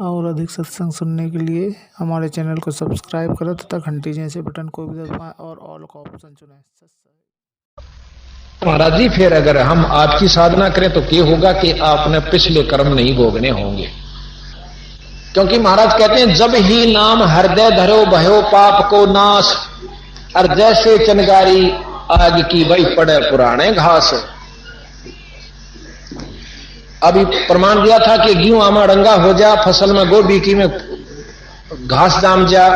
और अधिक सत्संग सुनने के लिए हमारे चैनल को सब्सक्राइब करें तथा घंटी जैसे बटन को भी दबाएं और ऑल का ऑप्शन चुनें। महाराज जी, फिर अगर हम आपकी साधना करें तो क्या होगा कि आपने पिछले कर्म नहीं भोगने होंगे। क्योंकि महाराज कहते हैं, जब ही नाम हृदय धरो भयो पाप को नाश, और जैसे चनगारी आग की वही पड़े पुराने घास। अभी प्रमाण दिया था कि गेहूं आमा डंगा हो जा, फसल में गोभी की में घास जाम जा,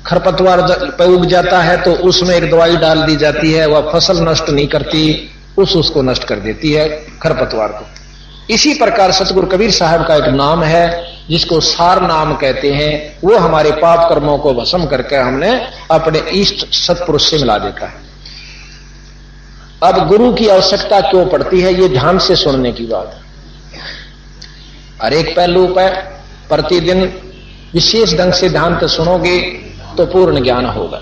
खरपतवार पे उग जाता है तो उसमें एक दवाई डाल दी जाती है, वह फसल नष्ट नहीं करती, उसको नष्ट कर देती है खरपतवार को। इसी प्रकार सतगुरु कबीर साहब का एक नाम है जिसको सार नाम कहते हैं, वो हमारे पाप कर्मों को भस्म करके हमने अपने इष्ट सत्पुरुष से मिला देता है। अब गुरु की आवश्यकता क्यों पड़ती है, ये ध्यान से सुनने की बात है। हर एक पहलू पर प्रतिदिन विशेष ढंग से ध्यान से सुनोगे तो पूर्ण ज्ञान होगा।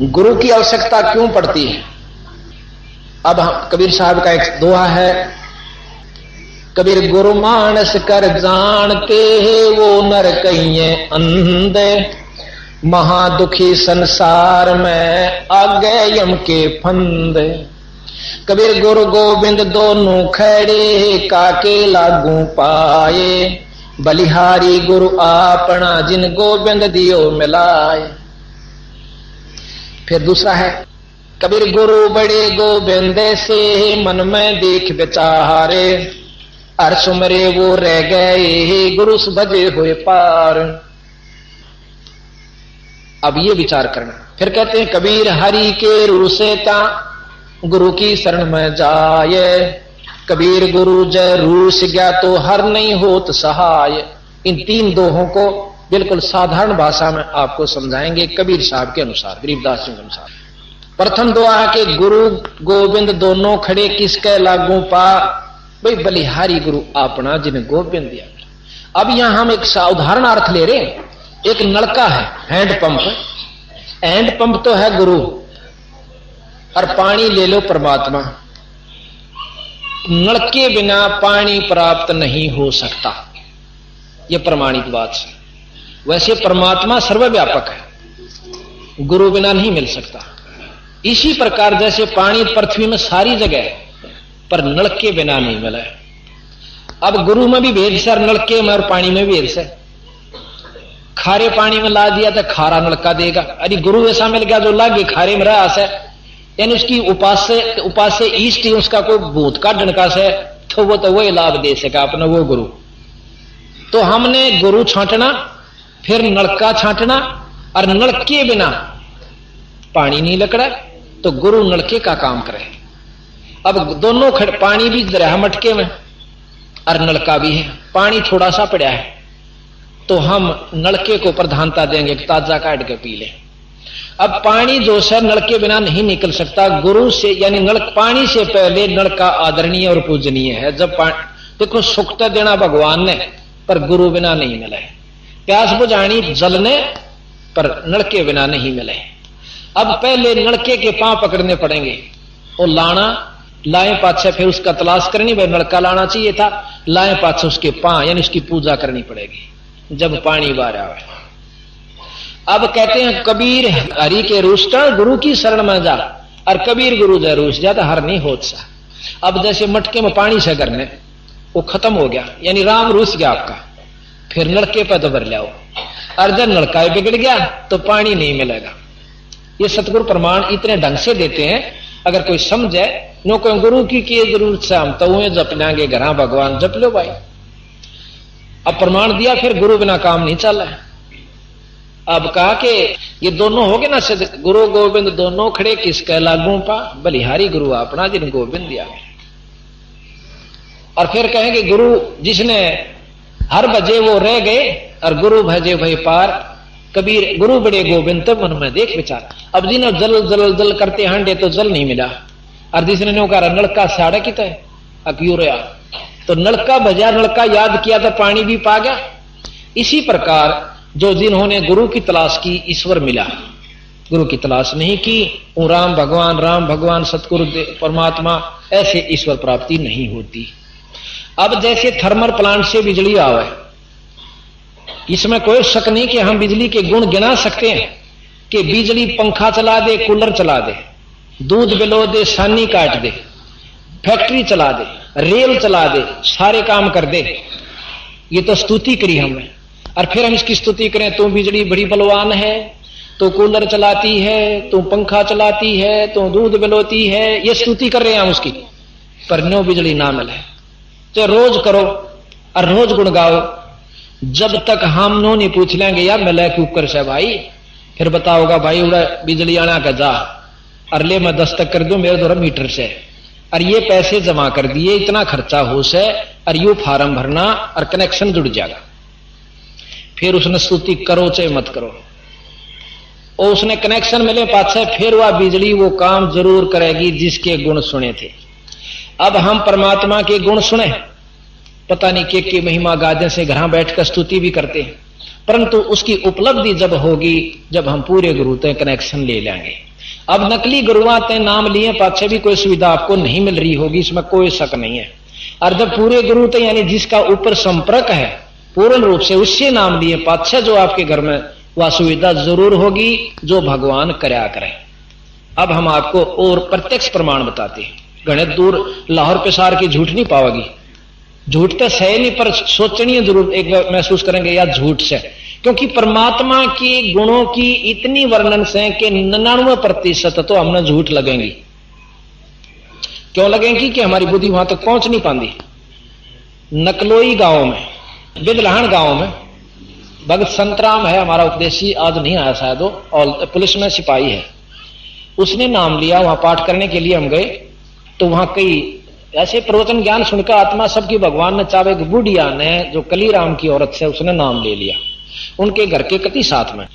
गुरु की आवश्यकता क्यों पड़ती है। अब कबीर साहब का एक दोहा है, कबीर गुरु मानस कर जानते वो नर कहिए अंधे, महादुखी संसार में आगे यम के फंदे। कबीर गुरु गोविंद दोनों खड़े काके लागू पाए, बलिहारी गुरु आपना जिन गोविंद दियो मिलाए। फिर दूसरा है, कबीर गुरु बड़े गोविंद से मन में देख विचारे, हर सुमरे वो रह गए गुरु भजे हुए पार। अब ये विचार करना। फिर कहते हैं, कबीर हरि के रूसे ता गुरु की शरण में जाए, कबीर गुरु जय रूस गया तो हर नहीं होत सहाय। इन तीन दोहों को बिल्कुल साधारण भाषा में आपको समझाएंगे कबीर साहब के अनुसार, गरीबदास जी के अनुसार। प्रथम दोहा के गुरु गोविंद दोनों खड़े किसके लागू पा, भाई बलिहारी गुरु अपना जिन गोविंद दिया। अब यहां हम एक साधारण अर्थ ले रहे हैं। एक नलका है, हैंडपंप। हैंडपंप तो है गुरु, और पानी ले लो परमात्मा। नल के बिना पानी प्राप्त नहीं हो सकता, यह प्रमाणित बात है। वैसे परमात्मा सर्वव्यापक है, गुरु बिना नहीं मिल सकता। इसी प्रकार जैसे पानी पृथ्वी में सारी जगह है पर नल के बिना नहीं मिला है। अब गुरु में भी भेद से, नलके में और पानी में भी भेद से। खारे पानी में ला दिया तो खारा नलका देगा, अरे गुरु ऐसा मिल गया जो लागे खारे में रहा से, यानी उसकी उपास्य ईष्ट ही उसका कोई भूत का डनका से, तो वो तो वही लाभ दे सका अपना वो गुरु। तो हमने गुरु छांटना, फिर नलका छांटना, और नलके बिना पानी नहीं लकड़ा, तो गुरु नलके का काम करे। अब दोनों पानी भी रहा मटके में और नलका भी है, पानी थोड़ा सा पड़ा है तो हम नलके को प्रधानता देंगे, ताजा काट के पी ले। अब पानी जो है नलके बिना नहीं निकल सकता, गुरु से यानी पानी से पहले नलका आदरणीय और पूजनीय है। जब देखो सुख तो देना भगवान ने, पर गुरु बिना नहीं मिला है। प्यास बुझानी जल ने, पर नलके बिना नहीं मिले। अब पहले नलके के पांव पकड़ने पड़ेंगे, और लाना लाए पाछे, फिर उसका तलाश करनी, भाई नलका लाना चाहिए था, लाए पाछे उसके पांव, यानी उसकी पूजा करनी पड़ेगी जब पानी बाहर आवे। अब कहते हैं, कबीर हरि के रूष्टा गुरु की शरण में जा, और कबीर गुरु जय रूस जा तो हर नहीं होत सा। अब जैसे मटके में पानी से करने वो खत्म हो गया, यानी राम रूस गया आपका, फिर नलके पर तो भर लाओ, और जब नलका बिगड़ गया तो पानी नहीं मिलेगा। ये सतगुरु प्रमाण इतने ढंग से देते हैं, अगर कोई समझे नो कोई गुरु की जरूरत से हम तो जप लेंगे घर भगवान जप लो भाई। अब प्रमाण दिया, फिर गुरु बिना काम नहीं चल रहा है। अब कहा कि ये दोनों हो गए ना, गुरु गोविंद दोनों खड़े किसके लागू पा, बलिहारी गुरु अपना जिन गोविंद दिया। और फिर कहेंगे गुरु जिसने हर भजे वो रह गए, और गुरु भजे भय पार। कबीर गुरु बड़े गोविंद तो मन में देख विचार। अब जिन्हें जल जल जल करते हांडे तो जल नहीं मिला, और जिसने नलका साड़ा की अक्यूरया तो नलका भजा, नलका याद किया तो पानी भी पा गया। इसी प्रकार जो जिन्होंने गुरु की तलाश की ईश्वर मिला, गुरु की तलाश नहीं की वो राम भगवान सतगुरु परमात्मा, ऐसे ईश्वर प्राप्ति नहीं होती। अब जैसे थर्मल प्लांट से बिजली आवे, इसमें कोई शक नहीं कि हम बिजली के गुण गिना सकते हैं कि बिजली पंखा चला दे, कूलर चला दे, दूध बिलो दे, सानी काट दे, फैक्ट्री चला दे, रेल चला दे, सारे काम कर दे। ये तो स्तुति करी हमने, और फिर हम इसकी स्तुति करें, तू बिजली बड़ी बलवान है, तो कूलर चलाती है, तो पंखा चलाती है, तो दूध बिलोती है, ये स्तुति कर रहे हैं हम उसकी। पर नो बिजली ना मिले तो रोज करो और रोज गुण गाओ, जब तक हम नो नहीं पूछ लेंगे यार मिले कुकर से भाई, फिर बताओगा भाई उड़ा बिजली आना का जा, और ले मैं दस्तक कर दूं मेरे द्वारा मीटर से, और ये पैसे जमा कर दिए, इतना खर्चा हो से, और यू फार्म भरना और कनेक्शन जुड़ जाएगा। फिर उसने स्तुति करो चाहे मत करो, और उसने कनेक्शन मिले पाछे, फिर वह बिजली वो काम जरूर करेगी जिसके गुण सुने थे। अब हम परमात्मा के गुण सुने, पता नहीं के महिमा गादे से घर बैठकर स्तुति भी करते हैं, परंतु उसकी उपलब्धि जब होगी जब हम पूरे गुरु ते कनेक्शन ले लेंगे। अब नकली गुरुआ ते नाम लिए पाछे भी कोई सुविधा आपको नहीं मिल रही होगी, इसमें कोई शक नहीं है। और जब पूरे गुरु ते यानी जिसका ऊपर संपर्क है पूर्ण रूप से, उससे नाम लिए पाछे जो आपके घर में वह सुविधा जरूर होगी जो भगवान करया करें। अब हम आपको और प्रत्यक्ष प्रमाण बताते हैं। घने दूर लाहौर पेशार की झूठ नहीं पाओगी, झूठ तो सही नहीं, पर सोचनी जरूर एक बार महसूस करेंगे या झूठ से, क्योंकि परमात्मा के गुणों की इतनी वर्णन से कि 99% तो हमने झूठ लगेंगी। क्यों लगेंगी कि हमारी बुद्धि वहां तक पहुंच नहीं पाती। नकलोई गांव में, बिदलहन गांव में भगत संतराम है हमारा उपदेशी, आज नहीं आया शायद वो, और पुलिस में सिपाही है, उसने नाम लिया। वहां पाठ करने के लिए हम गए तो वहां कई ऐसे प्रवचन ज्ञान सुनकर आत्मा सबकी भगवान ने चावे, बुढ़िया ने जो कलीराम की औरत से उसने नाम ले लिया, उनके घर के कति साथ में,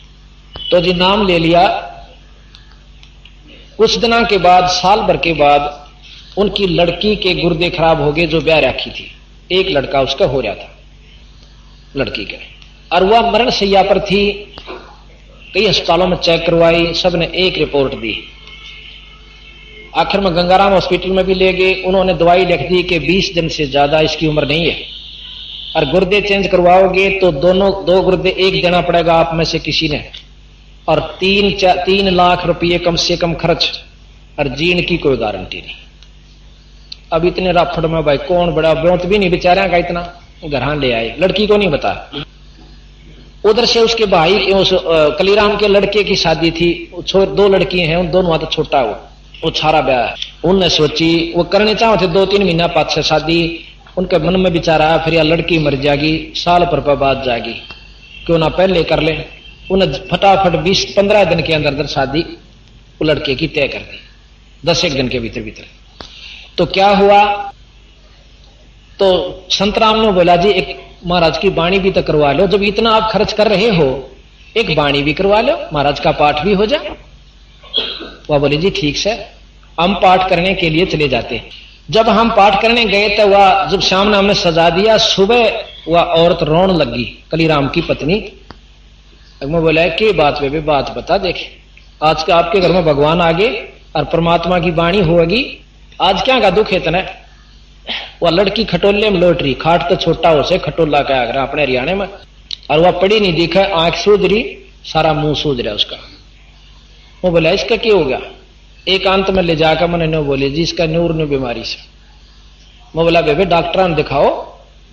तो जी नाम ले लिया। कुछ दिनों के बाद, साल भर के बाद उनकी लड़की के गुर्दे खराब हो गए जो ब्याह रखी थी, एक लड़का उसका हो रहा था लड़की के, और वह मरण शैया पर थी। कई अस्पतालों में चेक करवाई, सबने एक रिपोर्ट दी। आखिर में गंगाराम हॉस्पिटल में भी ले गए, उन्होंने दवाई लिख दी कि 20 दिन से ज्यादा इसकी उम्र नहीं है, और गुर्दे चेंज करवाओगे तो दो गुर्दे एक देना पड़ेगा आप में से किसी ने, और 3 लाख रुपये कम से कम खर्च, और जीण की कोई गारंटी नहीं। अब इतने राफड़ में भाई कौन बड़ा ब्योंत भी नहीं बेचारा का, इतना घर ले आए, लड़की को नहीं बता। उधर से उसके भाई उस कलीराम के लड़के की शादी थी, 2 लड़कियां हैं, उन दोनों हाथ छोटा वो छारा ब्याह है। उनने सोची वो करने चाहो थे 2-3 महीना पाछे शादी, उनके मन में विचार आया फिर यह लड़की मर जाएगी, साल पर बाद जाएगी, क्यों ना पहले कर ले। उन्हें फटाफट 20-15 दिन के अंदर शादी वो लड़के की तय कर दी, 10 दिन के भीतर। तो क्या हुआ, तो संतराम ने बोला जी एक महाराज की बाणी भी तो करवा लो, जब इतना आप खर्च कर रहे हो एक बाणी भी करवा लो, महाराज का पाठ भी हो जाए। वह बोले जी ठीक से, हम पाठ करने के लिए चले जाते। जब हम पाठ करने गए तो वह जब शाम ने हमने सजा दिया, सुबह वह औरत रोने लगी, कलीराम की पत्नी। मैं बोला कि बात पे भी बात बता, देखे आज का आपके घर में भगवान आ गए और परमात्मा की बाणी होगी, आज क्या का दुख है इतना। वह लड़की खटोले में लौट रही, खाट तो छोटा हो से खटोला का आगरा अपने हरियाणा में, और वह पढ़ी नहीं दिखा, आंख सूझ रही, सारा मुंह सूझ रहा उसका। वो बोला इसका क्या होगा, एकांत में ले जाकर मैंने नो बोले जी इसका न्यूर बीमारी से। मैं बोला बेबे डॉक्टर ने दिखाओ,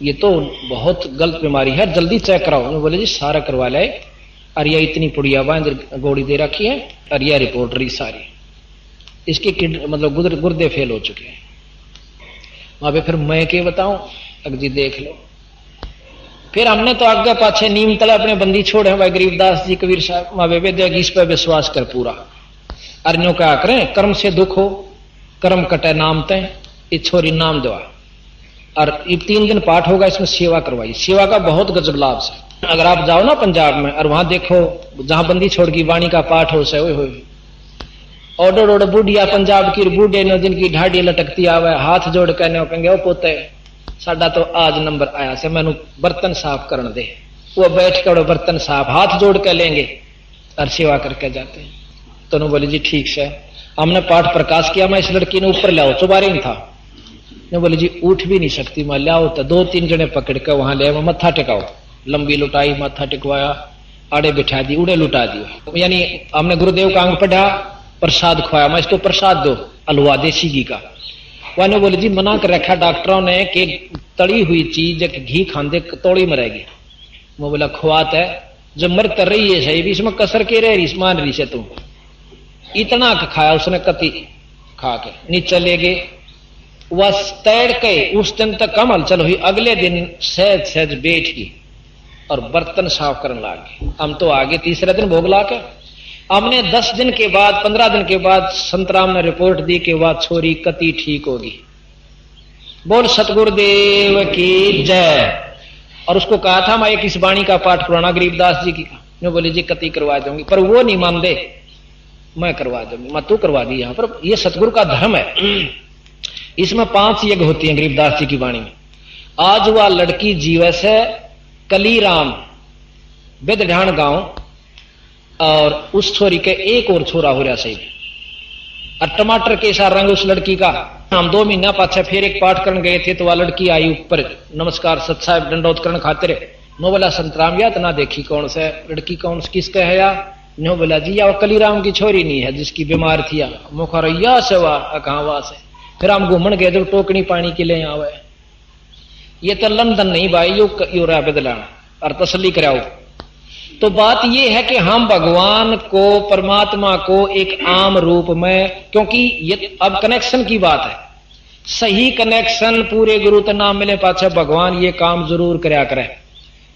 ये तो बहुत गलत बीमारी है, जल्दी चेक कराओ। मैं बोले जी सारा करवा ले, और यह इतनी पुड़िया बांध गोड़ी दे रखी है, और यह रिपोर्ट रही सारी, इसके मतलब गुर्दे फेल हो चुके हैं। वहां पे फिर मैं क्या बताऊं, अगजी देख लो। फिर हमने तो आगे पाछे नीम तले अपने बंदी छोड़े भाई गरीबदास जी कबीर साहब, माँ बेबे देगी इस पर विश्वास कर पूरा। अर्नियों क्या करें, कर्म से दुख हो कर्म कटे नाम तय, ये छोरी नाम दवा। और ये 3 दिन पाठ होगा, इसमें सेवा करवाई, सेवा का बहुत गजब लाभ से। अगर आप जाओ ना पंजाब में और वहां देखो जहां बंदी छोड़ की वाणी का पाठ हो से ऑर्डर ओड बुढ़िया पंजाब की बूढ़े ने जिनकी ढाडी लटकती आवे, हाथ जोड़ के ने कहेंगे ओ पोते साडा तो आज नंबर आया से, मैनू बर्तन साफ करने दे। वो बैठ कर बर्तन साफ हाथ जोड़ के लेंगे और सेवा करके जाते हैं। तो बोले जी ठीक से। हमने पाठ प्रकाश किया, मैं इस लड़की ने ऊपर लाओ, चुबारे नहीं था। ने बोले जी उठ भी नहीं सकती, मैं लाओ तो 2-3 जने पकड़ के वहां ले मत्था टेकाओ। लंबी लुटाई, माथा टिकवाया, आड़े बिठा दी, उड़े लुटा दी। यानी हमने गुरुदेव का अंग पढ़ा, प्रसाद खुआया, मैं इसको प्रसाद दो हलवा देसी घी का। वह बोले जी मना कर रखा डॉक्टरों ने कि तली हुई चीज घी खांदे तोड़ी मरेगी। वो बोला खुआत है, जब मर तर रही है सही भी, इसमें कसर के रह रही मान रही से तुम। इतना खाया उसने कति खा के नीचे ले गए। वह तैर के उस दिन तक कम हलचल हुई। अगले दिन सहज सहज बैठ गई और बर्तन साफ करने लगे। हम तो आगे तीसरे दिन भोग ला के हमने 10 दिन के बाद 15 दिन के बाद संतराम ने रिपोर्ट दी कि वह छोरी कति ठीक होगी। बोल सतगुरुदेव की जय। और उसको कहा था मैं एक इस वाणी का पाठ पुराना गरीबदास जी की, मैं बोले जी कति करवा दूंगी, पर वो नहीं मान दे, मैं करवा दूंगी। मैं तू करवा दी। यहां पर यह सतगुरु का धर्म है। इसमें 5 यज्ञ होती हैं गरीबदास जी की वाणी में। आज वह लड़की जीवे से कलीराम बेदढान गांव, और उस छोरी के एक और छोरा हो रहा सही, और टमाटर के सा रंग उस लड़की का। हम 2 महीना पाछे फिर एक पाठ करने गए थे तो वह लड़की आई ऊपर, नमस्कार सत साहब दंडोत करने खातिर। नो बोला संतराम या तना देखी कौन से लड़की, कौन किसका है या? नो बोला जी या कलीराम की छोरी नहीं है जिसकी बीमार थी, मुखरैया से वाह कहां वाह से। फिर हम घूमन गए तो टोकनी पानी के लिए आवे। ये तो लंदन नहीं भाई, यो रहा बदलाना और तसली कराओ। तो बात यह है कि हम भगवान को, परमात्मा को एक आम रूप में, क्योंकि ये अब कनेक्शन की बात है, सही कनेक्शन पूरे गुरु तो नाम मिले पाछे भगवान ये काम जरूर करया करे,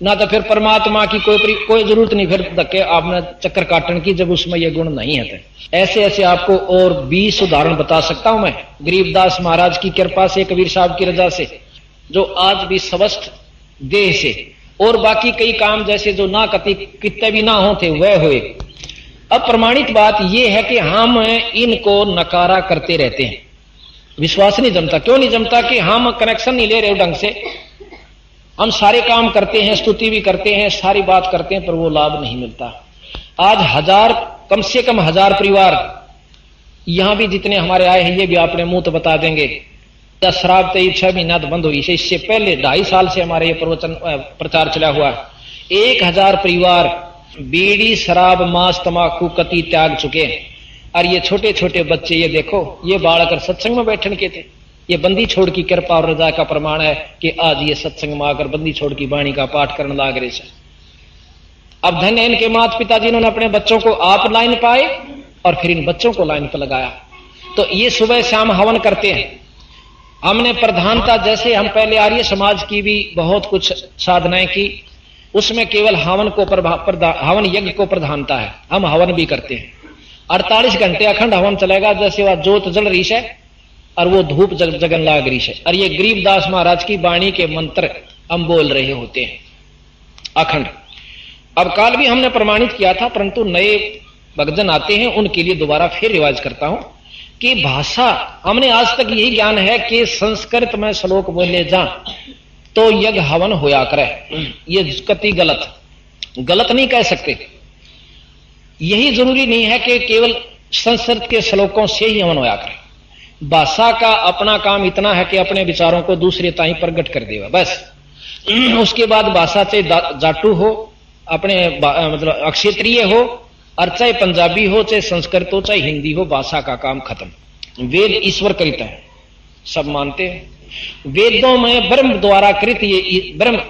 ना तो फिर परमात्मा की कोई जरूरत नहीं फिर धक्के आपने चक्कर काटने की जब उसमें ये गुण नहीं है। ऐसे ऐसे आपको और 20 उदाहरण बता सकता हूं मैं गरीबदास महाराज की कृपा से, कबीर साहब की रजा से, जो आज भी स्वस्थ देह से, और बाकी कई काम जैसे जो ना कति कितने भी ना होते वह हुए। अब प्रमाणित बात यह है कि हम इनको नकारा करते रहते हैं, विश्वास नहीं जमता। क्यों नहीं जमता? कि हम कनेक्शन नहीं ले रहे ढंग से। हम सारे काम करते हैं, स्तुति भी करते हैं, सारी बात करते हैं, पर वो लाभ नहीं मिलता। आज कम से कम 1000 परिवार यहां भी जितने हमारे आए हैं ये भी अपने मुंह तो बता देंगे, शराब तो 6 महीना तो बंद हुई से, इससे पहले 2.5 साल से हमारे ये प्रचार चला हुआ है। 1000 परिवार बीड़ी शराब मांस तंबाकू कति त्याग चुके हैं। और ये छोटे छोटे बच्चे, ये देखो, ये बालक सत्संग में बैठने के थे। ये बंदी छोड़ की कृपा और रजा का प्रमाण है कि आज ये सत्संग में आकर बंदी छोड़ की वाणी का पाठ करने लाग रहे से। अब धन्य है इनके माता पिता जिन्होंने अपने बच्चों को आप लाइन पाए और फिर इन बच्चों को लाइन पर लगाया। तो ये सुबह शाम हवन करते हैं। हमने प्रधानता, जैसे हम पहले आर्य समाज की भी बहुत कुछ साधनाएं की, उसमें केवल हवन को हवन यज्ञ को प्रधानता है। हम हवन भी करते हैं, 48 घंटे अखंड हवन चलेगा, जैसे वह जोत जल रही है और वो धूप जगन लाग रही है। और ये गरीबदास महाराज की वाणी के मंत्र हम बोल रहे होते हैं अखंड। अब काल भी हमने प्रमाणित किया था, परंतु नए भक्तजन आते हैं उनके लिए दोबारा फिर रिवाज करता हूं कि भाषा, हमने आज तक यही ज्ञान है कि संस्कृत में श्लोक बोले जा तो यज्ञ हवन होया करे। ये कति गलत नहीं कह सकते। यही जरूरी नहीं है कि केवल संस्कृत के श्लोकों से ही हवन होया करे। भाषा का अपना काम इतना है कि अपने विचारों को दूसरे ताई प्रकट कर देगा, बस। उसके बाद भाषा चाहे जाटू हो, अपने मतलब अक्षेत्रीय हो, और चाहे पंजाबी हो, चाहे संस्कृत हो, चाहे हिंदी हो, भाषा का काम खत्म। वेद ईश्वर कृत है, सब मानते हैं। वेदों में ब्रह्म द्वारा कृत, ये ब्रह्म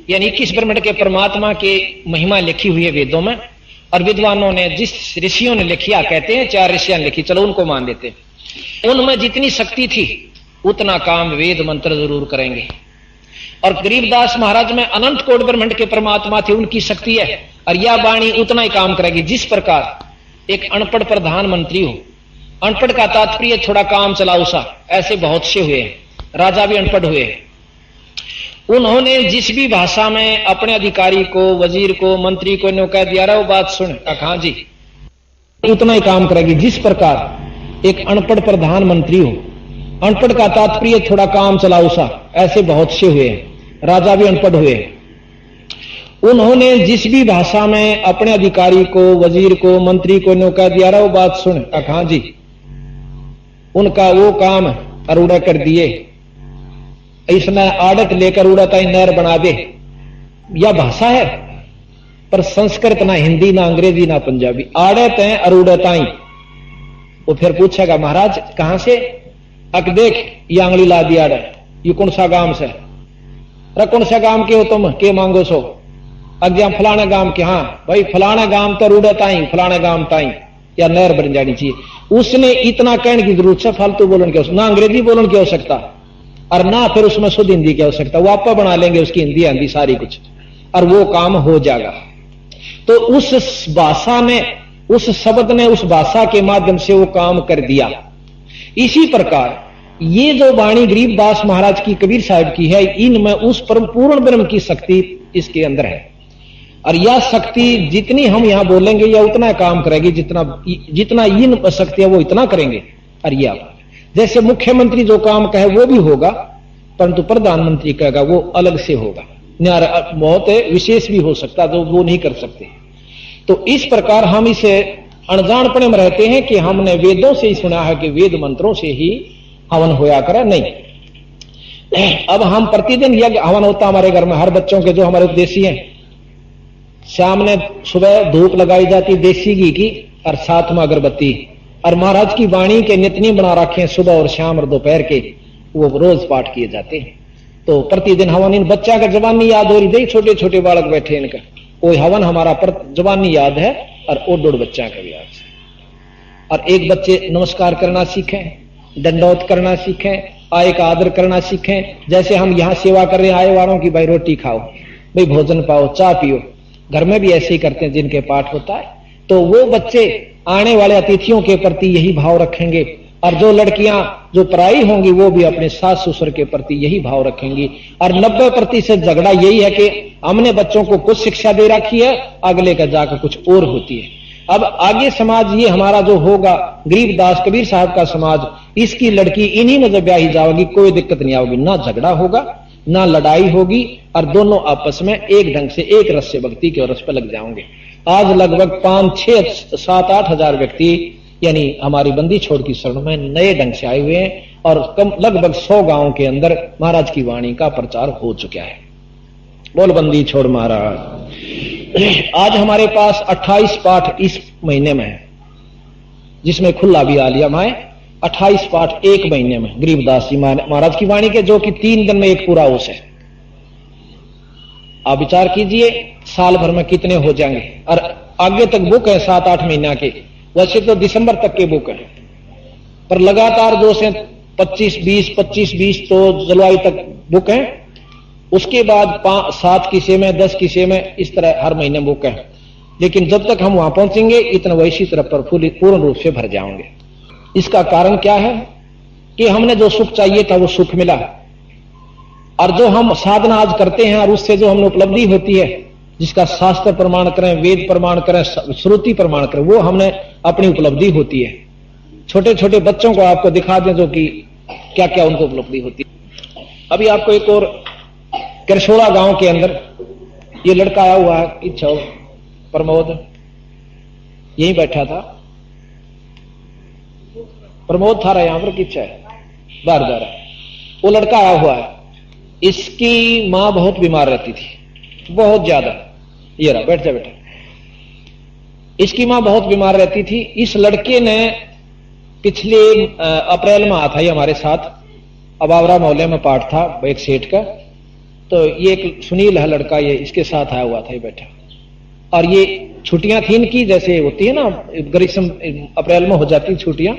यानी 21 ब्रह्मांड के परमात्मा के महिमा लिखी हुई है वेदों में। और विद्वानों ने, जिस ऋषियों ने लिखिया, कहते हैं 4 ऋषियां लिखी, चलो उनको मान लेते हैं। उनमें जितनी शक्ति थी उतना काम वेद मंत्र जरूर करेंगे। और गरीबदास महाराज में अनंत कोटि ब्रह्मांड के परमात्मा थे, उनकी शक्ति है, और यह वाणी उतना ही काम करेगी। जिस प्रकार एक अनपढ़ प्रधानमंत्री हो, अनपढ़ का तात्पर्य थोड़ा काम चलाओ सा, ऐसे बहुत से हुए हैं, राजा भी अनपढ़ हुए हैं। उन्होंने जिस भी भाषा में अपने अधिकारी को, वजीर को, मंत्री को इन्होंने कह दिया, रहा बात सुन, हाँ जी, उतना ही काम करेगी। जिस प्रकार एक अनपढ़ प्रधानमंत्री हो, अनपढ़ का तात्पर्य थोड़ा काम चलाओ सा, ऐसे बहुत से हुए हैं, राजा भी अनपढ़ हुए हैं। उन्होंने जिस भी भाषा में अपने अधिकारी को, वजीर को, मंत्री को इन्होंने कह दिया, रहा बात सुन, हाँ जी, उनका वो काम अरूड़ा कर दिए। इसने आड़त लेकर उड़ाता ही नहर बना दे, यह भाषा है, पर संस्कृत ना हिंदी ना अंग्रेजी ना पंजाबी, आड़त है अरूड़ताई। वो फिर पूछेगा महाराज कहां से? अक देख ये आंगली ला दिया आड़, ये कौन सा गांव से? अरे कौन सा गांव के हो तुम, के मांगो सो? अज्ञा फलाना गांव के। हाँ भाई फलाना गांव तो रूड़ताई, फलाना गांव ताई, या नहर बन जानी चाहिए। उसने इतना कहने की जरूरत है, फालतू बोलन की ना अंग्रेजी बोलन की आवश्यकता और ना फिर उसमें शुद्ध हिंदी की आवश्यकता। वो आपा बना लेंगे उसकी हिंदी आंधी सारी कुछ, और वो काम हो जाएगा। तो उस भाषा ने, उस शब्द ने उस भाषा के माध्यम से वो काम कर दिया। इसी प्रकार ये जो वाणी गरीबदास महाराज की, कबीर साहब की है, इनमें उस परम पूर्ण ब्रह्म की शक्ति इसके अंदर है। और यह शक्ति जितनी हम यहां बोलेंगे यह उतना काम करेगी, जितना इन शक्ति है वो इतना करेंगे। और यह जैसे मुख्यमंत्री जो काम कहे वो भी होगा, परंतु प्रधानमंत्री कहेगा वो अलग से होगा, बहुत विशेष भी हो सकता जो वो नहीं कर सकते। तो इस प्रकार हम इसे अनजानपने में रहते हैं कि हमने वेदों से ही सुना है कि वेद मंत्रों से ही हवन होया करे। नहीं, अब हम प्रतिदिन यज्ञ हवन होता हमारे घर में, हर बच्चों के जो हमारे उपदेशी हैं, शाम ने सुबह धूप लगाई जाती देसी घी की और साथ में अगरबत्ती, और महाराज की वाणी के नितनी बना रखे हैं सुबह और शाम और दोपहर के, वो रोज पाठ किए जाते हैं। तो प्रतिदिन हवन, इन बच्चा का जवानी याद हो रही थी, छोटे छोटे बालक बैठे इनका, कोई हवन हमारा जवानी याद है और वो 2 बच्चा का भी याद है। और एक बच्चे नमस्कार करना सीखें, दंडौत करना सीखें, आय का आदर करना सीखें। जैसे हम यहां सेवा कर रहे हैं आए वालों की, भाई रोटी खाओ, भाई भोजन पाओ, चाय पियो, घर में भी ऐसे ही करते हैं जिनके पाठ होता है। तो वो बच्चे आने वाले अतिथियों के प्रति यही भाव रखेंगे, और जो लड़कियां जो पराई होंगी वो भी अपने सास ससुर के प्रति यही भाव रखेंगी। और 90% झगड़ा यही है कि हमने बच्चों को कुछ शिक्षा दे रखी है, अगले का जाकर कुछ और होती है। अब आगे समाज ये हमारा जो होगा गरीबदास कबीर साहब का समाज, इसकी लड़की इन्हीं में जब ब्याही जाओगी कोई दिक्कत नहीं आएगी, ना झगड़ा होगा ना लड़ाई होगी, और दोनों आपस में एक ढंग से एक रस से भक्ति के रस पर लग जाओगे। आज लगभग 5, 6, 7, 8 हजार व्यक्ति यानी हमारी बंदी छोड़ की शरण में नए ढंग से आए हुए हैं, और कम लगभग 100 गांवों के अंदर महाराज की वाणी का प्रचार हो चुका है। बोल बंदी छोड़ महाराज। आज हमारे पास 28 पाठ इस महीने में है, जिसमें खुला भी आलिया माए 28 पाठ एक महीने में गरीबदास जी महाराज की वाणी के, जो कि 3 दिन में एक पूरा होश है। आप विचार कीजिए साल भर में कितने हो जाएंगे। और आगे तक बुक है 7-8 महीना के, वैसे तो दिसंबर तक के बुक है, पर लगातार जो से 25-20 तो जुलाई तक बुक है। उसके बाद 7 किस्से में 10 किस्से में इस तरह हर महीने बुक है। लेकिन जब तक हम वहां पहुंचेंगे इतना वैसी तरह प्रफुल्लित पूर्ण रूप से भर जाओगे। इसका कारण क्या है कि हमने जो सुख चाहिए था वो सुख मिला, और जो हम साधना आज करते हैं और उससे जो हमें उपलब्धि होती है, जिसका शास्त्र प्रमाण करें, वेद प्रमाण करें, श्रुति प्रमाण करें, वो हमने अपनी उपलब्धि होती है। छोटे छोटे बच्चों को आपको दिखा दें जो कि क्या क्या उनको उपलब्धि होती है। अभी आपको एक और करशोला गांव के अंदर ये लड़का आया हुआ है, इच्छा प्रमोद, यही बैठा था, प्रमोद था रहा यहां पर, किच्छा है बार बार, वो लड़का आया हुआ है। इसकी मां बहुत बीमार रहती थी, बहुत ज्यादा। ये रहा, बैठ जा बेटा। इसकी मां बहुत बीमार रहती थी। इस लड़के ने पिछले अप्रैल में आया था ये हमारे साथ, अबावरा मोहल्ले में पाठ था एक सेठ का। तो ये एक सुनील है लड़का, ये इसके साथ आया हुआ था, ये बैठा। और ये छुट्टियां थी इनकी, जैसे होती है ना ग्रीष्म अप्रैल में हो जाती छुट्टियां,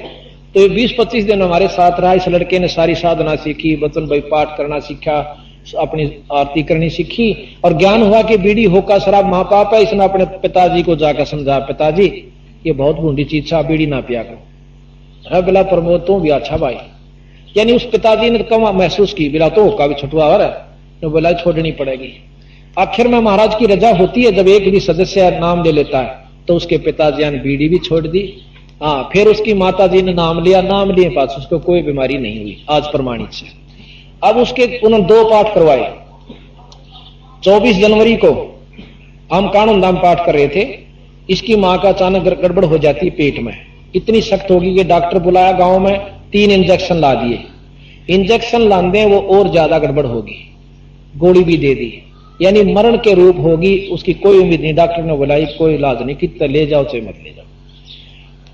तो ये 20-25 दिन हमारे साथ रहा। इस लड़के ने सारी साधना सीखी, वचन भाई पाठ करना सीखा, अपनी आरती करनी सीखी, और ज्ञान हुआ कि बीड़ी होका शराब महापाप है। इसने अपने पिताजी को जाकर समझा, पिताजी ये बहुत बूंदी चीज है, बीड़ी ना पिया करो। अरे बिला प्रमोद तू भी अच्छा भाई, यानी उस पिताजी ने कम महसूस की, बिला तो होका भी छुटवा हो रहा है, तो बोला छोड़नी पड़ेगी। आखिर में महाराज की रजा होती है, जब एक भी सदस्य नाम ले लेता है तो उसके पिताजी ने बीड़ी भी छोड़ दी। हाँ, फिर उसकी माता जी ने नाम लिया, नाम लिए पास उसको कोई बीमारी नहीं हुई आज प्रमाणित से। अब उसके उन्होंने 2 पाठ करवाए। 24 जनवरी को हम कानून दाम पाठ कर रहे थे, इसकी मां का अचानक गड़बड़ हो जाती है पेट में, इतनी सख्त होगी कि डॉक्टर बुलाया गांव में, 3 इंजेक्शन ला दिए। इंजेक्शन लाने वो और ज्यादा गड़बड़ होगी, गोली भी दे दी। यानी मरण के रूप होगी, उसकी कोई उम्मीद नहीं। डॉक्टर ने बुलाई, कोई इलाज नहीं, कितना ले जाओ चाहे मत ले जाओ।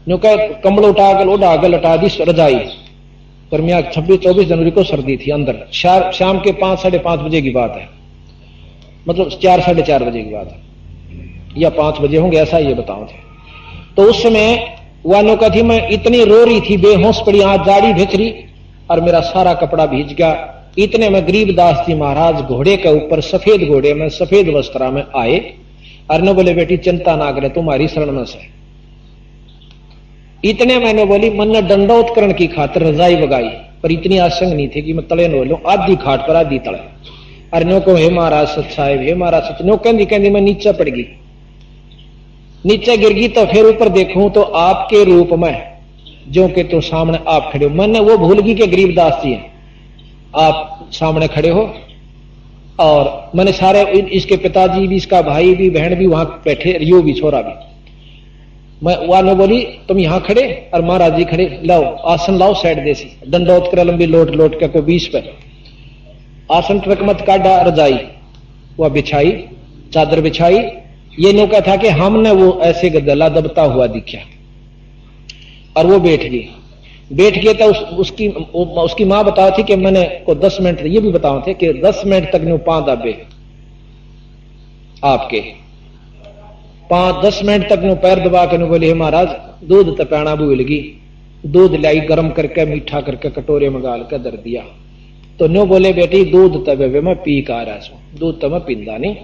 यूं कह कंबल उठाकर उड़ा के लटा दी रजाई। गर्मिया 26-24 जनवरी को सर्दी थी अंदर, शाम के 5-5:30 बजे की बात है, मतलब 4-4:30 बजे की बात है, या 5 बजे होंगे, ऐसा ये बताओ थे। तो उस समय वानों का थी, मैं इतनी रो रही थी, बेहोश पड़ी, हाथ जाड़ी भिचरी और मेरा सारा कपड़ा भीज गया। इतने में गरीबदास जी महाराज घोड़े के ऊपर, सफेद घोड़े में, सफेद वस्त्रा में आए और ने बोले, बेटी चिंता ना करे, तुम्हारी शरण में से। इतने मैंने बोली, मन ने दंडोत्करण की खातिर रजाई बगाई, पर इतनी आशंक नहीं थी कि मैं तले नो लूं, आधी खाट पर आधी तले। अरे नो को, हे महाराज सच साहेब, हे महाराज सच। नो कहती मैं नीचे पड़ गई, नीचे गिर गई। तो फिर ऊपर देखूं तो आपके रूप में जो कि तो सामने आप खड़े हो। मैंने वो भूल गई कि गरीबदास जी हैं, आप सामने खड़े हो। और मैंने सारे, इसके पिताजी भी, इसका भाई भी, बहन भी वहां बैठे, यो भी, छोरा भी। मैं वाने बोली, तुम यहां खड़े और महाराज जी खड़े, लाओ आसन लाओ साइड देसी। दंडोत्कर लंबी लोट लोट के को 20 पे आसन ट्रक मत काटा, रजाई वह बिछाई, चादर बिछाई। ये नौका था कि हमने वो ऐसे गदला दबता हुआ दिखा और वो बैठ गई। बैठ गए तो उसकी मां बताओ थी कि मैंने को 10 मिनट, ये भी बताओ थे कि 10 मिनट तक न्यू 5 दबे आपके, 5-10 मिनट तक न्यू पैर दबा के न्यू बोले, महाराज दूध तपैना भूल गई। दूध लाई गर्म करके, मीठा करके कटोरे में गाल के दर दिया। तो न्यू बोले, बेटी दूध तबे मैं पी का रहा छू, दूध तो मैं पींदा नहीं,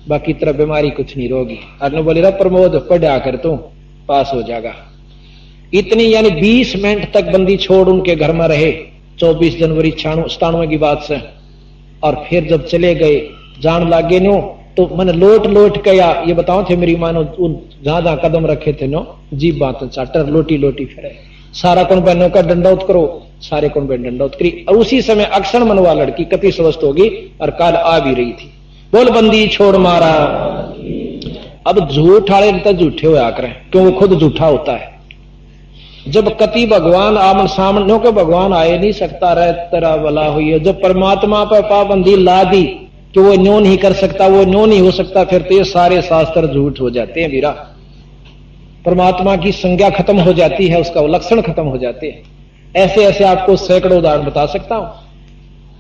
बाकी तरह बीमारी कुछ नहीं रोगी। और न्यू बोले, प्रमोद पढ़ा कर तू पास हो जाएगा। इतनी यानी 20 मिनट तक बंदी छोड़ उनके घर में रहे, 24 जनवरी 97 की बात से। और फिर जब चले गए, जान लागे नो, तो मैंने लोट लोट के, या ये बताओ थे मेरी मानो, जहां जहां कदम रखे थे नो, जीभ बात चाटर लोटी लोटी फिरे। सारा कौन बहनों का डंडौत करो, सारे कौन बहन डंडौत करी। और उसी समय अक्षर मनवा लड़की कति स्वस्थ होगी और काल आ भी रही थी। बोल बंदी छोड़ मारा। अब झूठ वाले तो झूठे होया करें, क्यों वो खुद झूठा होता है। जब कति भगवान आमन सामने के भगवान आए नहीं सकता, रह तेरा भला हुई है। जब परमात्मा पर पाबंदी ला दी कि वो न्यो नहीं कर सकता, वो न्यो नहीं हो सकता, फिर तो ये सारे शास्त्र झूठ हो जाते हैं वीरा। परमात्मा की संज्ञा खत्म हो जाती है, उसका लक्षण खत्म हो जाते हैं। ऐसे ऐसे आपको सैकड़ों उदाहरण बता सकता हूं,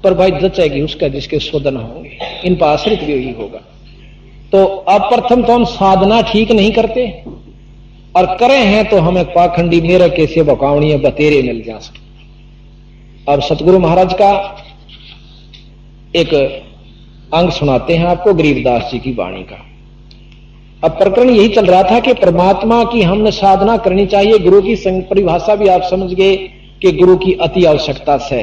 पर भाई जचेगी उसका जिसके शोधन होंगे, इन पर आश्रित भी यही होगा। तो अब प्रथम तो हम साधना ठीक नहीं करते, और करें हैं तो हमें पाखंडी मेरे कैसे बकावणी बतेरे मिल जा सकते। अब सतगुरु महाराज का एक अंग सुनाते हैं आपको, गरीबदास जी की वाणी का। अब प्रकरण यही चल रहा था कि परमात्मा की हमने साधना करनी चाहिए। गुरु की परिभाषा भी आप समझ गए कि गुरु की अति आवश्यकता से,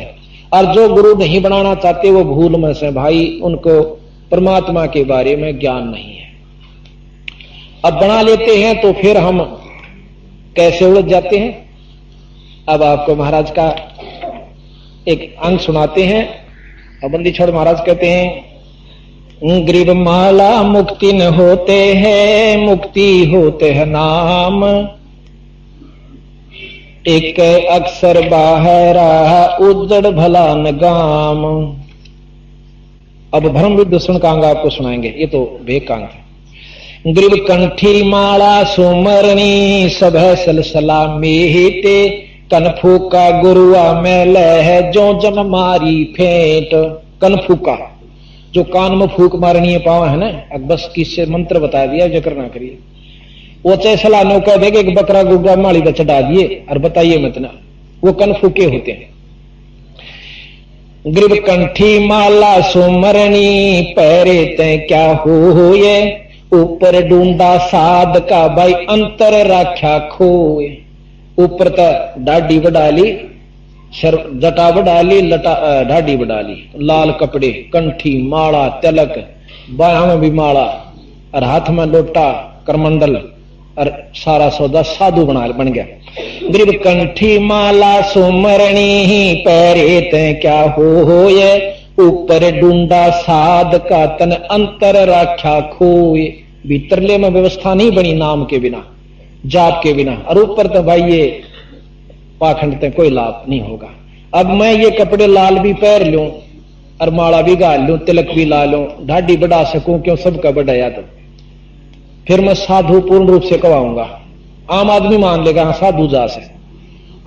और जो गुरु नहीं बनाना चाहते वो भूल में से भाई, उनको परमात्मा के बारे में ज्ञान नहीं है। अब बना लेते हैं तो फिर हम कैसे उलझ जाते हैं। अब आपको महाराज का एक अंग सुनाते हैं। अब बंदी छोड़ महाराज कहते हैं, गरीब माला मुक्ति न होते हैं, मुक्ति होते हैं नाम, एक अक्सर बाहर उजड़ भला न गाम। अब भ्रम विद्वेषण का अंग आपको सुनाएंगे, ये तो भेद का अंग है। गरीब कंठी माला सुमरणी, सब सलसला मेहते, कनफूका गुरुआ में है जो जन मारी फेंट। कनफूका जो कान में फूक मारनी है पावा है ना, अब बस किससे मंत्र बता दिया, जो करना करिए। वो चाहे सलानो कह देगा एक बकरा गुग्गा माली का चढ़ा दिए और बताइए मत ना, वो कनफूके होते हैं। गरीब कंठी माला सुमरणी, पैरे ते क्या हो ये, ऊपर ढूंढा साध का भाई अंतर राख्या खोए। ऊपर तक दाढ़ी बढ़ा ली, जटा बढ़ा ली, ढाडी बढ़ा ली, लाल कपड़े, कंठी माला तिलक, बाह में भी माला और हाथ में लोटा करमंडल और सारा सौदा साधु बन गया। गरीब कंठी माला सुमरणी, पैरे ते क्या हो ये, ऊपर ढूंढा साध का तन अंतर राख्या खोए। भीतरले में व्यवस्था नहीं बनी नाम के बिना, जाप के बिना, और ऊपर तो भाई ये पाखंड कोई लाभ नहीं होगा। अब मैं ये कपड़े लाल भी पहन लूं और माला भी गाल लूं, तिलक भी ला लूं, ढाडी बढ़ा सकूं, क्यों सबका बढ़ाया तो फिर मैं साधु पूर्ण रूप से कहवाऊंगा। आम आदमी मान लेगा हाँ साधु जा से।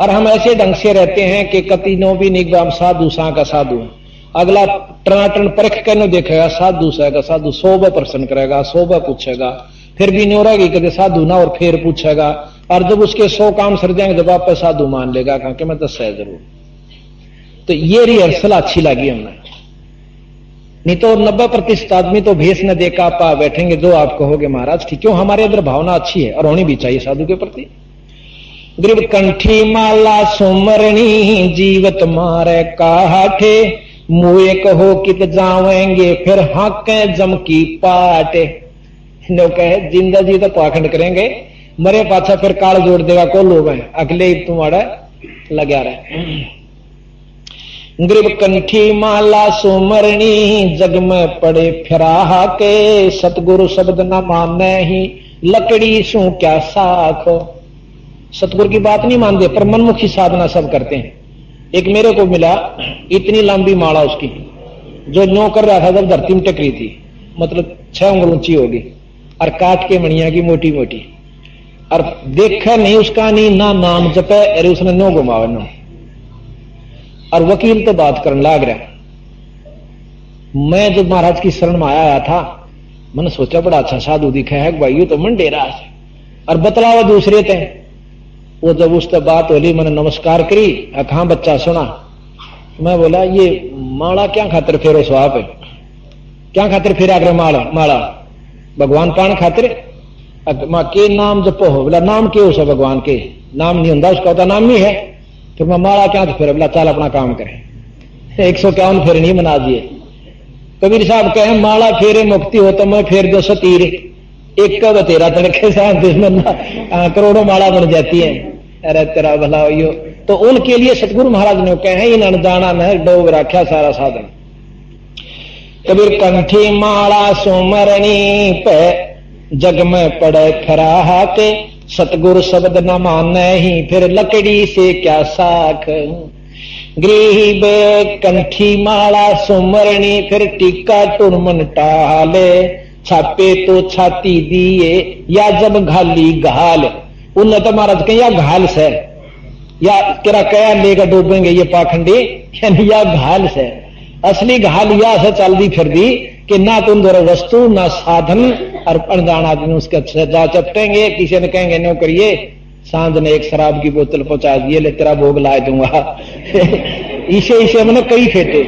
और हम ऐसे ढंग से रहते हैं कि कति नो भी निगम साधु सा का साधु है। अगला टनाटन परख कर देखेगा साधु सा का साधु, 100 प्रश्न करेगा, 100 पूछेगा, फिर भी नहीं रहेगी कभी साधु ना, और फिर पूछेगा, और जब उसके 100 काम सर जाएंगे जब वापस साधु मान लेगा कहा कि मैं 10 है जरूर। तो ये रिहर्सल अच्छी लगी हमें। नहीं तो 90% आदमी तो भेष न देखा आप बैठेंगे जो आप कहोगे महाराज ठीक, क्यों हमारे अंदर भावना अच्छी है और होनी भी चाहिए साधु के प्रति। ग्रीब कंठी माला सुमरणी जीवत मारे काठे, मुए कहो कित जावेंगे फिर हाके जम की पाटे। नो कहे जिंदा जी तो पाखंड करेंगे, मरे पाछा फिर काल जोड़ देगा को लोग हैं, अगले तुम्हारा लगा रहे। ग्रीब कंठी माला सुमरणी जग में पड़े फिराहा के, सतगुरु शब्द न माने ही लकड़ी सू क्या साख। सतगुरु की बात नहीं मानते पर मनमुखी साधना सब करते हैं। एक मेरे को मिला, इतनी लंबी माला उसकी, जो न्यो कर रहा था जब धरती में टकरी थी, मतलब 6 उंगल ऊंची होगी, और काट के मणिया की मोटी मोटी, और देखा नहीं उसका नहीं ना नाम जपे, अरे उसने नो घुमावा नो। और वकील तो बात करने लाग रहा। मैं जब महाराज की शरण में आया था, मैंने सोचा बड़ा अच्छा साधु दिखा है भाई, ये तो मन डेरा है, और बतलावा दूसरे थे। वो जब उससे बात होली मैंने नमस्कार करी, हाँ बच्चा सुना। मैं बोला ये माला क्या खातिर फेरो स्वाप है, क्या खातिर फेरा कर माला? माला भगवान पान खातिर के नाम जपो हो। बोला नाम क्यों है भगवान के? नाम नहीं होता उसका, होता नाम ही है। फिर मैं माला क्या तो फिर बोला चाल अपना काम करें। 151 फेरे नहीं बना दिए। कबीर साहब कहे माला फेरे मुक्ति हो तो मैं फेर 200 तीर, एक का बतेरा तड़के साथ करोड़ों माला बन जाती है। अरे तेरा भला हो। तो उनके लिए सतगुरु महाराज ने कहे इन अनजाना में डोब रखा सारा साधन। कबीर कंठी माला सुमरणी पे जग में पड़े खराहा के, सतगुरु शब्द न माने ही फिर लकड़ी से क्या साख। गृह कंठी माला सुमरणी फिर टीका टुरमन टाले, छापे तो छाती दिए या जब घाली घाल। उन तो महाराज कहे या घाल से या तेरा कया लेकर डूबेंगे ये पाखंडी, यानी या घाल से। असली घाल या से चल दी फिर दी कि ना तुम दोनों वस्तु ना साधन, और अनजान आदमी उसके जा चपटेंगे। किसी ने कहेंगे नो करिए, सांझ ने एक शराब की बोतल पहुंचा दिए, ले तेरा भोग ला दूंगा। इसे मैंने कई फेटे।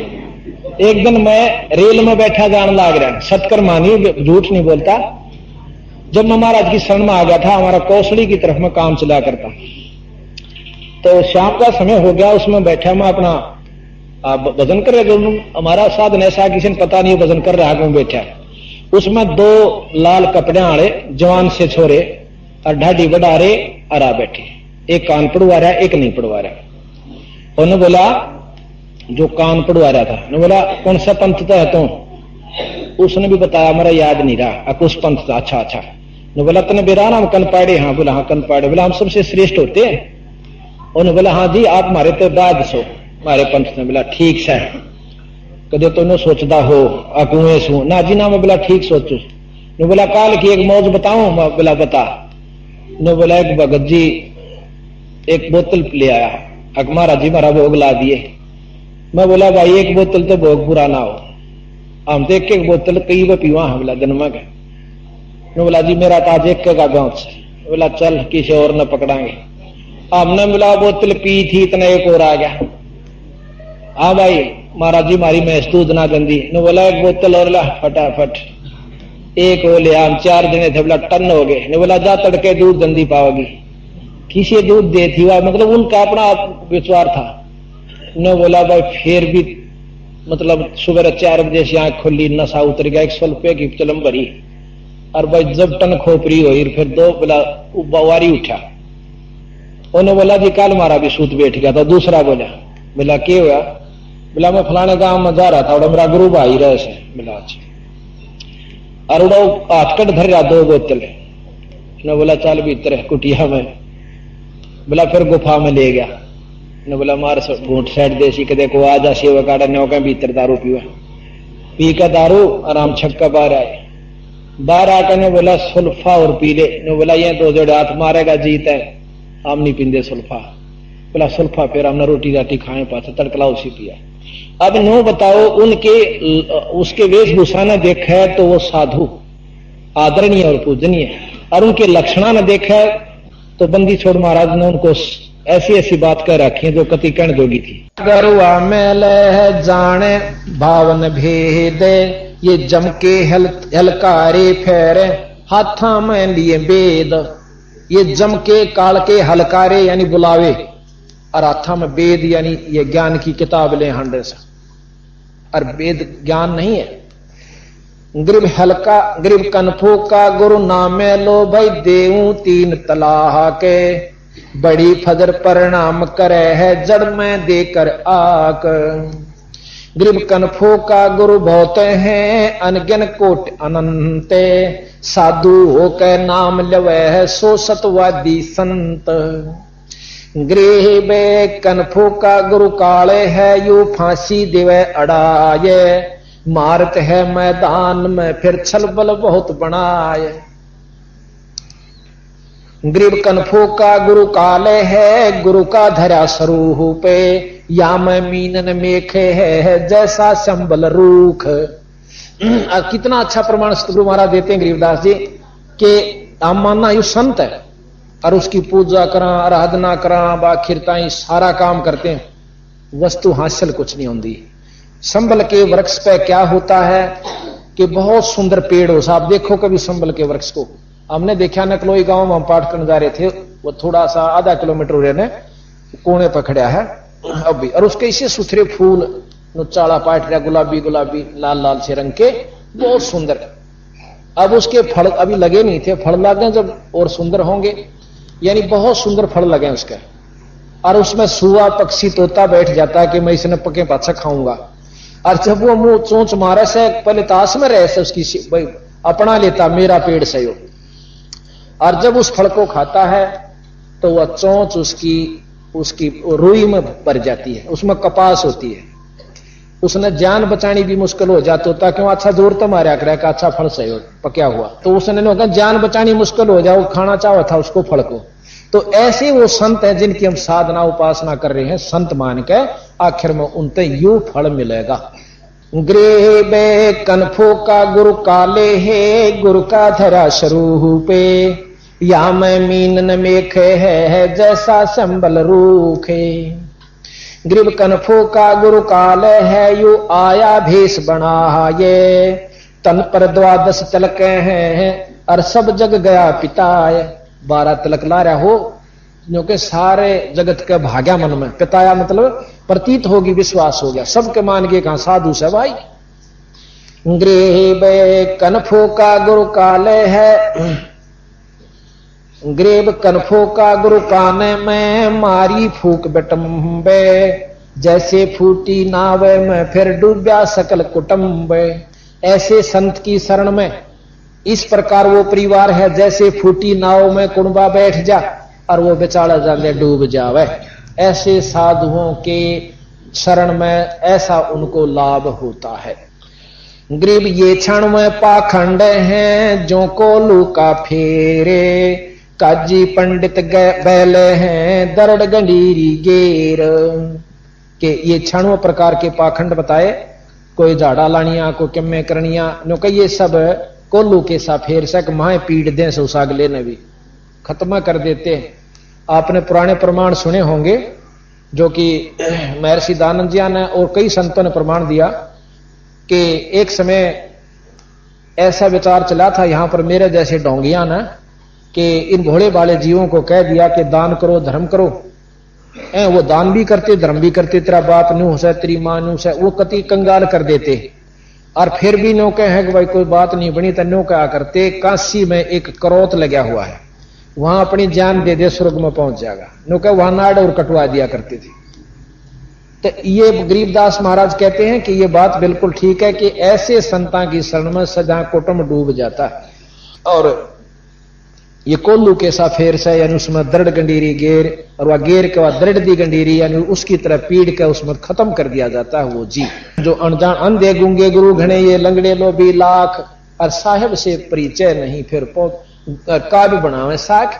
एक दिन मैं रेल में बैठा जान लाग रहा, सतकर मानी झूठ नहीं बोलता। जब मैं महाराज की शरण में आ गया था, हमारा कौशली की तरफ में काम चला करता, तो शाम का समय हो गया, उसमें बैठा मैं अपना भजन कर रहे। हमारा साधन ऐसा किसी ने पता नहीं भजन कर रहा क्यों बैठा। उसमें 2 लाल कपड़े आड़े जवान से छोरे और ढाडी बढ़ा रहे अरा बैठे, एक कान पड़वा रहा एक नहीं पड़वा रहा। उन्होंने बोला जो कान पड़वा रहा था, उन्होंने बोला कौन सा पंथ था तुम? उसने भी बताया मेरा याद नहीं रहा, कुछ पंथ था। अच्छा अच्छा। ने बोला तने बेरा नाम कन पाड़े? हाँ। बोला हाँ कन पाड़े। बोला हम सबसे श्रेष्ठ होते हैं? उन्होंने बोला हाँ जी आप हमारे तो बाद सो हमारे पंथ ने। बोला ठीक से कदे तो सोचता हो अकुए सू ना जी ना। मैं बोला ठीक सोचू। ने बोला काल की एक मौज बताऊं? मैं बोला बता। ने बोला एक भगत जी एक बोतल ले आया, अक महाराज जी मारा भोग ला दिए। मैं बोला भाई एक बोतल तो भोग पूरा ना हो, हम तो एक बोतल कई बार पीवा। बोला जन्मा का। ने बोला जी मेरा तो आज एक का गांव से। बोला चल किसी और न पकड़ांगे। हमने बोला बोतल पी थी इतना एक और आ गया। हाँ भाई महाराज जी मारी मैं दूध ना गंदी। ने बोला एक बोतल और ला फटाफट। एक हो लिया, हम 4 जने थे। बोला टन हो गए। ने बोला जा तड़के दूध गंदी पाओगी। किसी दूध दे थी वह, मतलब उनका अपना विचार था। ने बोला भाई फिर भी मतलब सुबह 4 बजे से आंख खुली, नशा उतर गया, 100 रुपये की चलम भरी। और भाई जब टन खोपरी हुई फिर 2 बोला बवारी उठा। उन्होंने बोला जी कल मारा भी सूत बैठ गया था। दूसरा बोला क्या हुआ? बोला मैं फलाने गांव में जा रहा था और मेरा गुरु भाई रहे से। बोला अच्छा। और उड़ो हाथकट धर रहा 2 बोतल। ने बोला चल भीतर कुटिया में। बोला फिर गुफा में ले गया। ने बोला मार घूट साइड देसी के देखो आ जा सेवा काटा नो के भीतर दारू पीवा पी का दारू आराम छक्का बाहर आकर ने बोला सुल्फा और पी ले। ने बोला ये दो जोड़े हाथ मारेगा जीत है हम नहीं पींदे सुल्फा। बोला सुल्फा फिर हमने रोटी राटी खाए पास तड़कला उसी पिया। अब नो बताओ उनके उसके वेशभूषा ने देखा है तो वो साधु आदरणीय और पूजनीय, और उनके लक्षणा ने देखा है तो बंदी छोड़ महाराज ने उनको ऐसी ऐसी बात कह रखी है जो कति कहने जोगी थी। गरुआ मेल जाने भावन भेद ये जम के हलकारे फेरे हाथा में लिए वेद। ये जम के काल के हलकारे यानी बुलावे और हाथा में वेद यानी ये ज्ञान की किताब ले हंडे से, और वेद ज्ञान नहीं है। ग्रीब हल्का ग्रीब कनफो का गुरु नामे लो भाई देऊ तीन तलाह के बड़ी फजर परिणाम करे है जड़ में देकर आक। ग्रीब कनफो का गुरु बहुत हैं अनगिन कोट अनंते साधु हो के नाम लवे है सो सतवादी संत। ग्रीब कनफो का गुरु काले है यू फांसी देवे अड़ाए मारत है मैदान में फिर छलबल बहुत बनाए। ग्रीब कनफो का गुरु काले है गुरु का धरा स्वरूप या मैं मीनन मेखे है जैसा संबल रूख। कितना अच्छा प्रमाण गुरु महाराज देते हैं गरीबदास जी कि हम मानना यू संत है और उसकी पूजा करा आराधना करा बाखिरता सारा काम करते हैं, वस्तु हासिल कुछ नहीं होती। संबल के वृक्ष पे क्या होता है कि बहुत सुंदर पेड़ हो। आप देखो कभी संबल के वृक्ष को, हमने देखा नकलोई गांव में हम पाठ करने जा रहे थे, वो थोड़ा सा आधा किलोमीटर रहने कोने पर खड़ा है अभी, और उसके इसे सुथरे फूल चाड़ा पाट रहा गुलाबी गुलाबी लाल लाल से रंग के बहुत सुंदर। अब उसके फल अभी लगे नहीं थे, फल लगे जब और सुंदर होंगे, यानी बहुत सुंदर फल लगे उसके। और उसमें सुआ पक्षी तोता बैठ जाता है कि मैं इसने पके पाछा खाऊंगा, और जब वो मुंह चोंच मारे से पहले ताश में रहे से उसकी अपना लेता मेरा पेड़ से हो, और जब उस फल को खाता है तो वह चोंच उसकी रुई में भर जाती है, उसमें कपास होती है। उसने जान बचानी भी मुश्किल हो जाती होता क्यों अच्छा जोर तो मारा करे का अच्छा फल सही हो पक्या हुआ, तो उसने कहा जान बचानी मुश्किल हो जाओ खाना चाहा था उसको फल को। तो ऐसे वो संत हैं जिनकी हम साधना उपासना कर रहे हैं संत मान के, आखिर में उनते यू फल मिलेगा। ग्रेबे कनफो का गुरु काले है गुरु का धरा स्वरूपे या मैं मीनन मेखे है जैसा संबल रूखे। ग्रीब कनफो का गुरु काल है यू आया भेष बना ये तन पर 12 तिलक हैं और सब जग गया पिताय। 12 तिलक ला रहा हो जो कि सारे जगत के भाग्या मन में, पिताया मतलब प्रतीत होगी विश्वास हो गया सबके मान गए कहां साधु से भाई। ग्रीब कनफो का गुरु काल है ग्रेब कनफो का गुरु काने में मारी फूक बटम्बे जैसे फूटी नावे में फिर डूबया सकल कुटुंबे। ऐसे संत की शरण में इस प्रकार वो परिवार है जैसे फूटी नाव में कुंबा बैठ जा और वो बेचारा जाने डूब जावे। ऐसे साधुओं के शरण में ऐसा उनको लाभ होता है। ग्रीब ये क्षण में पाखंड हैं जो को लूका फेरे काजी पंडित बैले हैं दरड़ गंडीरी गेर के। ये 96 प्रकार के पाखंड बताए, कोई झाड़ा लानिया को किम्मे करनिया नो कही ये सब कोल्लू के साफेर से माए पीड़ दें से उस अगले ने भी खत्म कर देते हैं। आपने पुराने प्रमाण सुने होंगे जो कि महर्षि दानंद जी ने और कई संतों ने प्रमाण दिया कि एक समय ऐसा विचार चला था यहां पर मेरे जैसे डोंगिया ने कि इन भोले वाले जीवों को कह दिया कि दान करो धर्म करो। वो दान भी करते धर्म भी करते, तेरा बाप नूह से तेरी मां नूह से, वो कति कंगाल कर देते। और फिर भी नो कहे कि भाई कोई बात नहीं बनी तो नो क्या करते, काशी में एक करोत लगा हुआ है वहां अपनी जान दे दे स्वर्ग में पहुंच जाएगा, नो कहे वहां नाड़ और कटवा दिया करते थे। तो ये गरीबदास महाराज कहते हैं कि ये बात बिल्कुल ठीक है कि ऐसे संतां की शरण में सदा कुटुंब डूब जाता है। और ये कोल्लू के सा फेर से यानी उसमें दृढ़ गंडीरी गेर, और वह गेर के बाद दृढ़ दी गंडीरी यानी उसकी तरह पीड़ के उसमें खत्म कर दिया जाता है वो जी। जो अनजान अंधे गूंगे गुरु घने ये लंगड़े लोभी लाख, और साहेब से परिचय नहीं फिर काव्य बनावे साख।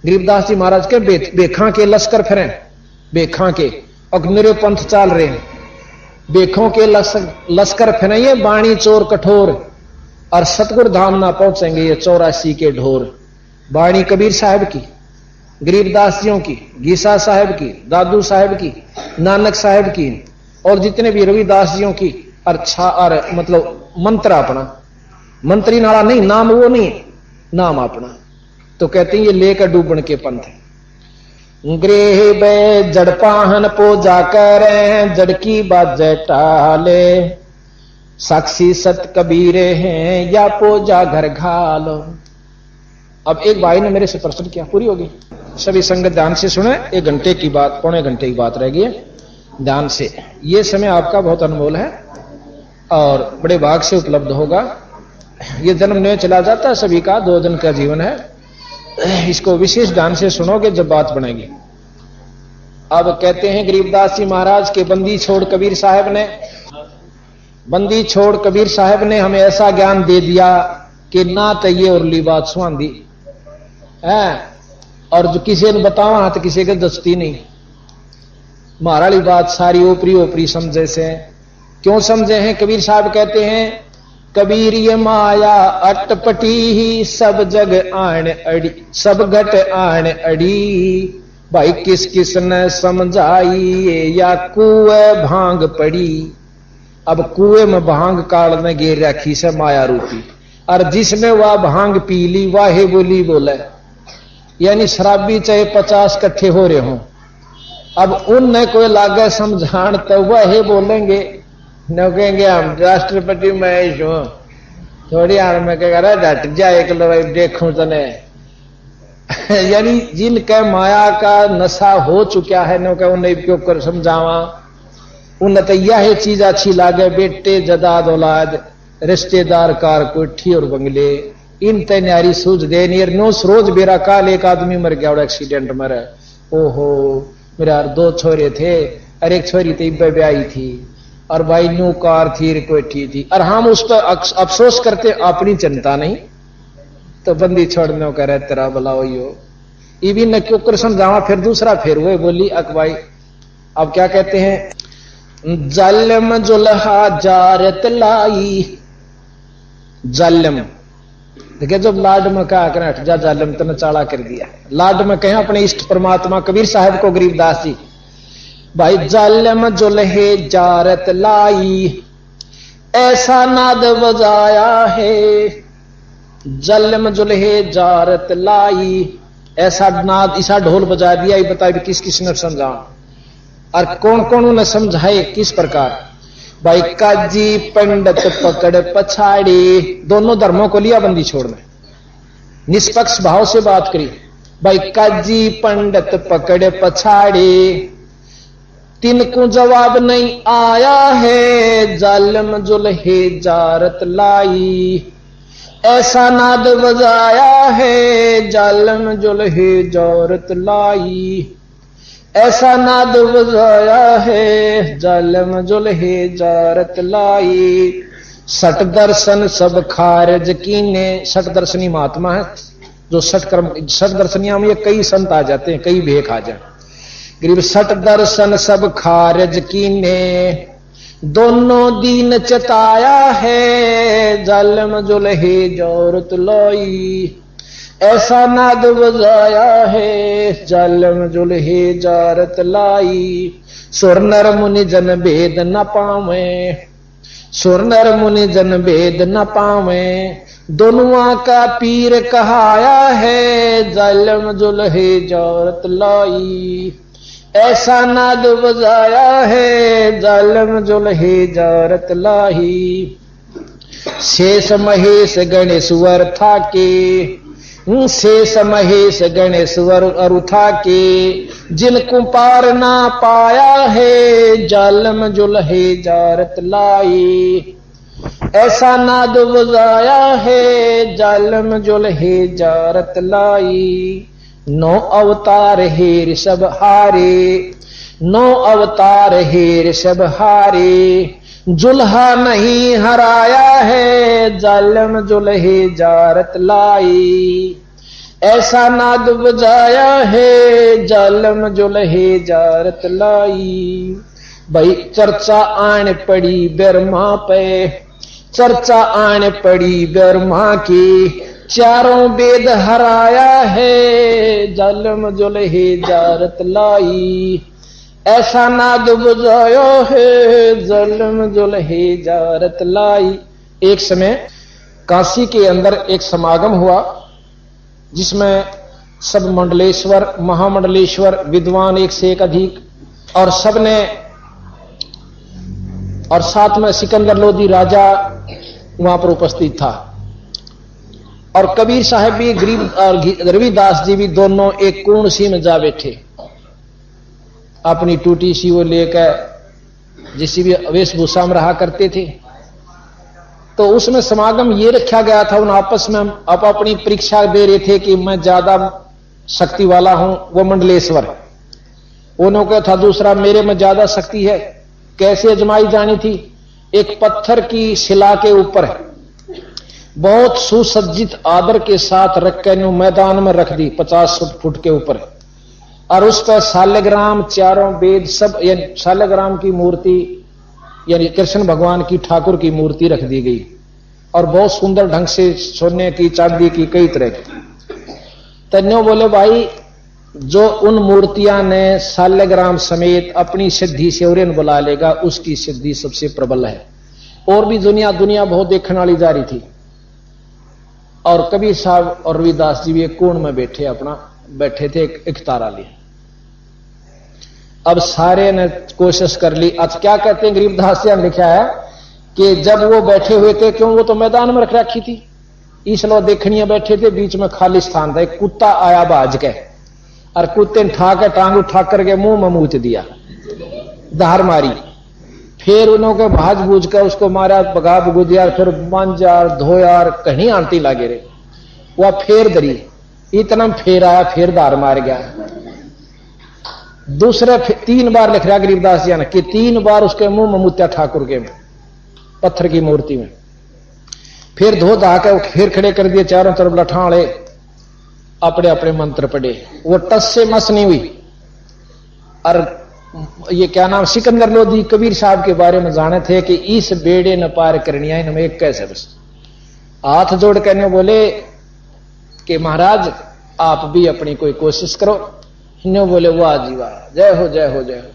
गरीबदास जी महाराज के बेखा के लश्कर फिरे, बेखा के अग्निरे पंथ चाल रहे हैं, बेखों के लश्कर फिरे ये बाणी चोर कठोर, और सतगुरु धाम ना पहुंचेंगे ये 84 के ढोर। बाणी कबीर साहब की, गरीबदास जियों की, गीसा साहब की, दादू साहब की, नानक साहब की, और जितने भी रविदास जियों की, और मतलब मंत्र अपना, मंत्री नाला नहीं, नाम वो नहीं, नाम अपना। तो कहते हैं ये लेकर डूबन के पंथ है। गृह बे जड़पाहन पो जाकर जड़की बाजे टाले, साक्षी सत कबीरे हैं या पोजा घर घालो। अब एक भाई ने मेरे से प्रश्न किया, पूरी होगी, सभी संगत ध्यान से सुने, 1 घंटे की बात, पौने घंटे की बात रह गई है, ध्यान से। ये समय आपका बहुत अनमोल है और बड़े भाग से उपलब्ध होगा। ये जन्म नहीं चला जाता है सभी का, 2 दिन का जीवन है, इसको विशेष ध्यान से सुनोगे जब बात बनेगी। अब कहते हैं गरीबदास जी महाराज के बंदी छोड़ कबीर साहब ने, बंदी छोड़ कबीर साहब ने हमें ऐसा ज्ञान दे दिया कि ना तो ये उरली बात सुहांदी है, और जो किसी ने बतावा तो किसी के दस्ती नहीं। महाराली बात सारी ओपरी ओपरी समझे से, क्यों समझे हैं? कबीर साहब कहते हैं कबीर ये माया अटपटी ही सब जग आण अड़ी, सब घट आण अड़ी, भाई किस किस ने समझाई या कुएं भांग पड़ी। अब कुएं में भांग काढ़ने गिर रखी से माया रूपी, और जिसने वह भांग पी ली वाहे बोली बोले, यानी शराबी चाहे 50 इकट्ठे हो रहे हों, अब उनने कोई लागे समझाण तो वह बोलेंगे, न कहेंगे हम राष्ट्रपति महेश हूं, थोड़ी आर में कह डट जाए एक लो देखूं तने। यानी जिनके माया का नशा हो चुका है न कह उन्हें क्यों कर समझावा, उन्हें तो यह चीज अच्छी लागे, बेटे जदाद औलाद रिश्तेदार कार कोठी और बंगले, इन तैयारी सूझ दे नो रोज बेरा काल एक आदमी मर गया और एक्सीडेंट मर, ओहो मेरा 2 छोरे थे और एक छोरी तो ब्याई थी और भाई न्यू कार थी कोठी थी, और हम उस पर अफसोस करते, अपनी चिंता नहीं। तो बंदी छोड़ने का रहे तेरा भला हो, ये भी न क्यों कर समझावा। फिर दूसरा फिर वो बोली अकबाई, अब क्या कहते हैं, जालिम जुल्हा जारत लाई, जालिम देखिए जब लाड में कहा कर हट जा जालिम तने चाला कर दिया, लाड में कहें अपने इष्ट परमात्मा कबीर साहब को गरीबदास जी, भाई जालिम जुल्हे जारत लाई, ऐसा नाद बजाया है, जालिम जुल्हे जारत लाई, ऐसा नाद ऐसा ढोल बजा दिया, ये बताए किस किस ने समझा और कौन कौन उन्हें समझाए किस प्रकार। भाई काजी पंडित पकड़ पछाड़ी, दोनों धर्मों को लिया बंदी छोड़ने, निष्पक्ष भाव से बात करी। भाई काजी पंडित पकड़ पछाड़ी, तिनको जवाब नहीं आया है, जालिम जुल्हे जारत लाई, ऐसा नाद बजाया है, जालिम जुल्हे जारत लाई, ऐसा नाद बजाया है, जालिम जुल्हे जारत लाई, सठ दर्शन सब खारिज कीने। सठ दर्शनी महात्मा है जो सठ दर्शनिया में ये कई संत आ जाते हैं, कई भेख आ जाए। गरीब सठ दर्शन सब खारिज कीने, दोनों दीन चताया है, जालिम जुल्हे जारत लाई, ऐसा नाद बजाया है, जालिम जुल्हे जारत लाई, सुर नर मुनि जन भेद न पावे, सुर नर मुनि जन भेद न पावे, दोनों का पीर कहाया है, जालिम जुल्हे जारत लाई, ऐसा नाद बजाया है, जालिम जुल्हे जारत लाई, शेष महेश गणेश्वर था के, शेष महेश गणेश्वर अरुथा के, जिनको पार ना पाया है, जालिम जुल्हे जारत लाई, ऐसा नाद बजाया है जालम जुल्हे जारत लाई। 9 अवतार हेर सब हारे, 9 अवतार हेर सब हारे, जुल्हा नहीं हराया है जालम जुल्हे जारत लाई। ऐसा नाद बजाया है जालम जुल्हे जारत लाई। भाई चर्चा आन पड़ी ब्रह्मा पे, चर्चा आन पड़ी ब्रह्मा की, चारों वेद हराया है जालम जुल्हे जारत लाई। ऐसा नाद बजाया है जालम जुल्हे जारत लाई। एक समय काशी के अंदर एक समागम हुआ जिसमें सब मंडलेश्वर, महामंडलेश्वर, विद्वान एक से एक अधिक, और सबने, और साथ में सिकंदर लोधी राजा वहां पर उपस्थित था, और कबीर साहब भी, गरीब और रविदास जी भी दोनों एक कोण सी में जा बैठे, अपनी टूटी सी वो लेकर, जिसी भी वेशभूषा में रहा करते थे। तो उसमें समागम ये रखा गया था, उन आपस में आप अपनी परीक्षा दे रहे थे कि मैं ज्यादा शक्ति वाला हूं, वो मंडलेश्वर, उन्होंने कहा था दूसरा मेरे में ज्यादा शक्ति है। कैसे अजमाई जानी थी? एक पत्थर की शिला के ऊपर बहुत सुसज्जित आदर के साथ रख कर मैदान में रख दी 50 फुट के ऊपर, और उस पर शालिग्राम, चारों वेद सब, यानी शालिग्राम की मूर्ति, यानी कृष्ण भगवान की, ठाकुर की मूर्ति रख दी गई, और बहुत सुंदर ढंग से सोने की, चांदी की, कई तरह की। तन्यो बोले भाई जो उन मूर्तियां ने शालिग्राम समेत अपनी सिद्धि से उन्हें बुला लेगा, उसकी सिद्धि सबसे प्रबल है। और भी दुनिया बहुत देखने वाली जा रही थी, और कबीर साहब और रविदास जी भी एक कोण में बैठे, अपना बैठे थे, एक तारा लिए। अब सारे ने कोशिश कर ली। आज क्या कहते हैं, गरीबदास जी ने लिखा है कि जब वो बैठे हुए थे, क्यों वो तो मैदान में रख रखी थी, इसलिए देखनिया बैठे थे, बीच में खाली स्थान था। एक कुत्ता आया बाज के, और कुत्ते ने ठा के टांग उठा करके मुंह में मूच दिया, धार मारी। फिर उन्होंने भाज बूझ कर उसको मारा, बगा बगू दिया, फिर मांजार धोयार कहीं आंटी लागे रे, वह फेर दरी, इतना फेर आया, फिर धार मार गया। दूसरे 3 बार लिख रहा गरीबदास जी ने कि 3 बार उसके मुंह में मुत्या ठाकुर के में, पत्थर की मूर्ति में। फिर धो धा के फिर खड़े कर दिए, चारों तरफ लठाड़े, अपने अपने मंत्र पढ़े, वो टस से मस नहीं हुई। और ये क्या नाम, सिकंदर लोधी कबीर साहब के बारे में जाने थे कि इस बेड़े न पार करनिया, इनमें एक कैसे बस हाथ जोड़ करने बोले कि महाराज आप भी अपनी कोई कोशिश करो। इन्हों बोले वाह जी वाह, जय हो जय हो जय हो।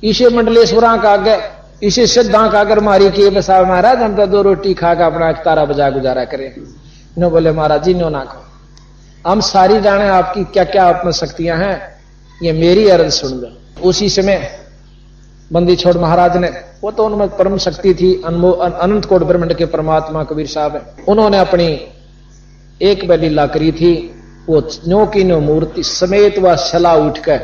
इसे मंडलेश्वरा का आगे, इसे सिद्धा का अगर मारी कि बस महाराज हम तो 2 रोटी खा के अपना तारा बजा गुजारा करें। इन्हों बोले महाराज जी नो ना खाओ, हम सारी जाने आपकी क्या क्या आप में शक्तियां हैं, ये मेरी अर्ज सुन लो। उसी समय बंदी छोड़ महाराज ने, वो तो उनमें परम शक्ति थी, अनंत कोट ब्रह्मांड के परमात्मा कबीर साहब है, उन्होंने अपनी एक लीला करी थी। वो नो की नो मूर्ति समेत वह छला उठ कर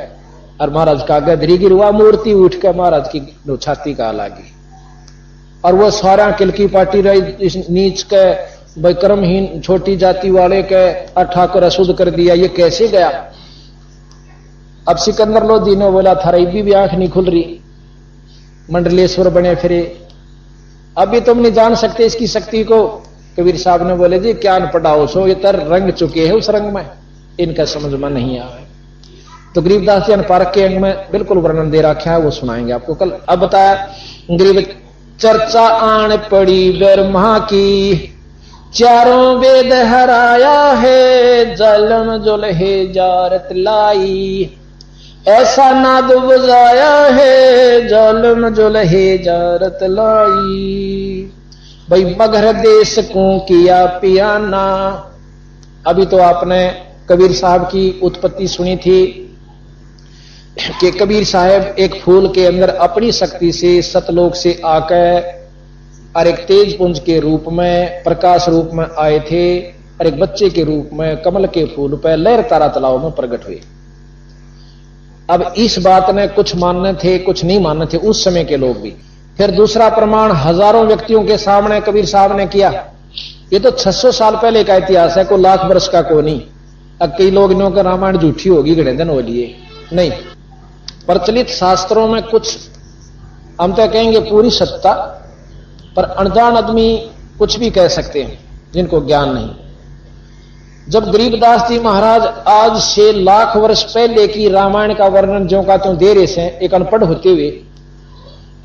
और महाराज का गदरी गिर, वह मूर्ति उठ कर महाराज की छाती का लागी, और वह सारा किलकी पार्टी रही नीच के विक्रमहीन छोटी जाति वाले के ठाकुर अशुद्ध कर दिया। ये कैसे गया? अब सिकंदर लोधी ने बोला थारा भी आंख नहीं खुल रही, मंडलेश्वर बने फिरे, अभी तुम नहीं जान सकते इसकी शक्ति को। कबीर साहब ने बोले जी क्या पढ़ाओ सो, ये तर रंग चुके हैं उस रंग में, इनका समझ में नहीं आया। तो गरीबदास जी ने पार्क के अंग में बिल्कुल वर्णन दे रखा है, वो सुनाएंगे आपको कल। अब बताया गरीब, चर्चा आन पड़ी ब्रह्मा की, चारों वेद हराया है जालम जुल्हे जारत लाई। ऐसा नाद बजाया है जालम जुल्हे जारत लाई। भाई मगहर देश को किया पियाना। अभी तो आपने कबीर साहब की उत्पत्ति सुनी थी कि कबीर साहब एक फूल के अंदर अपनी शक्ति से सतलोक से आकर और एक तेज पुंज के रूप में, प्रकाश रूप में आए थे, और एक बच्चे के रूप में कमल के फूल पर लहर तारा तालाब में प्रकट हुए। अब इस बात ने कुछ मानने थे, कुछ नहीं मानने थे उस समय के लोग भी। फिर दूसरा प्रमाण हजारों व्यक्तियों के सामने कबीर साहब ने किया। ये तो 600 साल पहले का इतिहास है, कोई लाख वर्ष का को नहीं। अब कई लोग इन्हों का रामायण झूठी होगी, घड़े दिन हो लिए नहीं। प्रचलित शास्त्रों में कुछ हम तो कहेंगे पूरी सत्ता, पर अनजान आदमी कुछ भी कह सकते हैं जिनको ज्ञान नहीं। जब गरीबदास जी महाराज आज से लाख वर्ष पहले की रामायण का वर्णन जो का त्यों दे रहे से एक अनपढ़ होते हुए,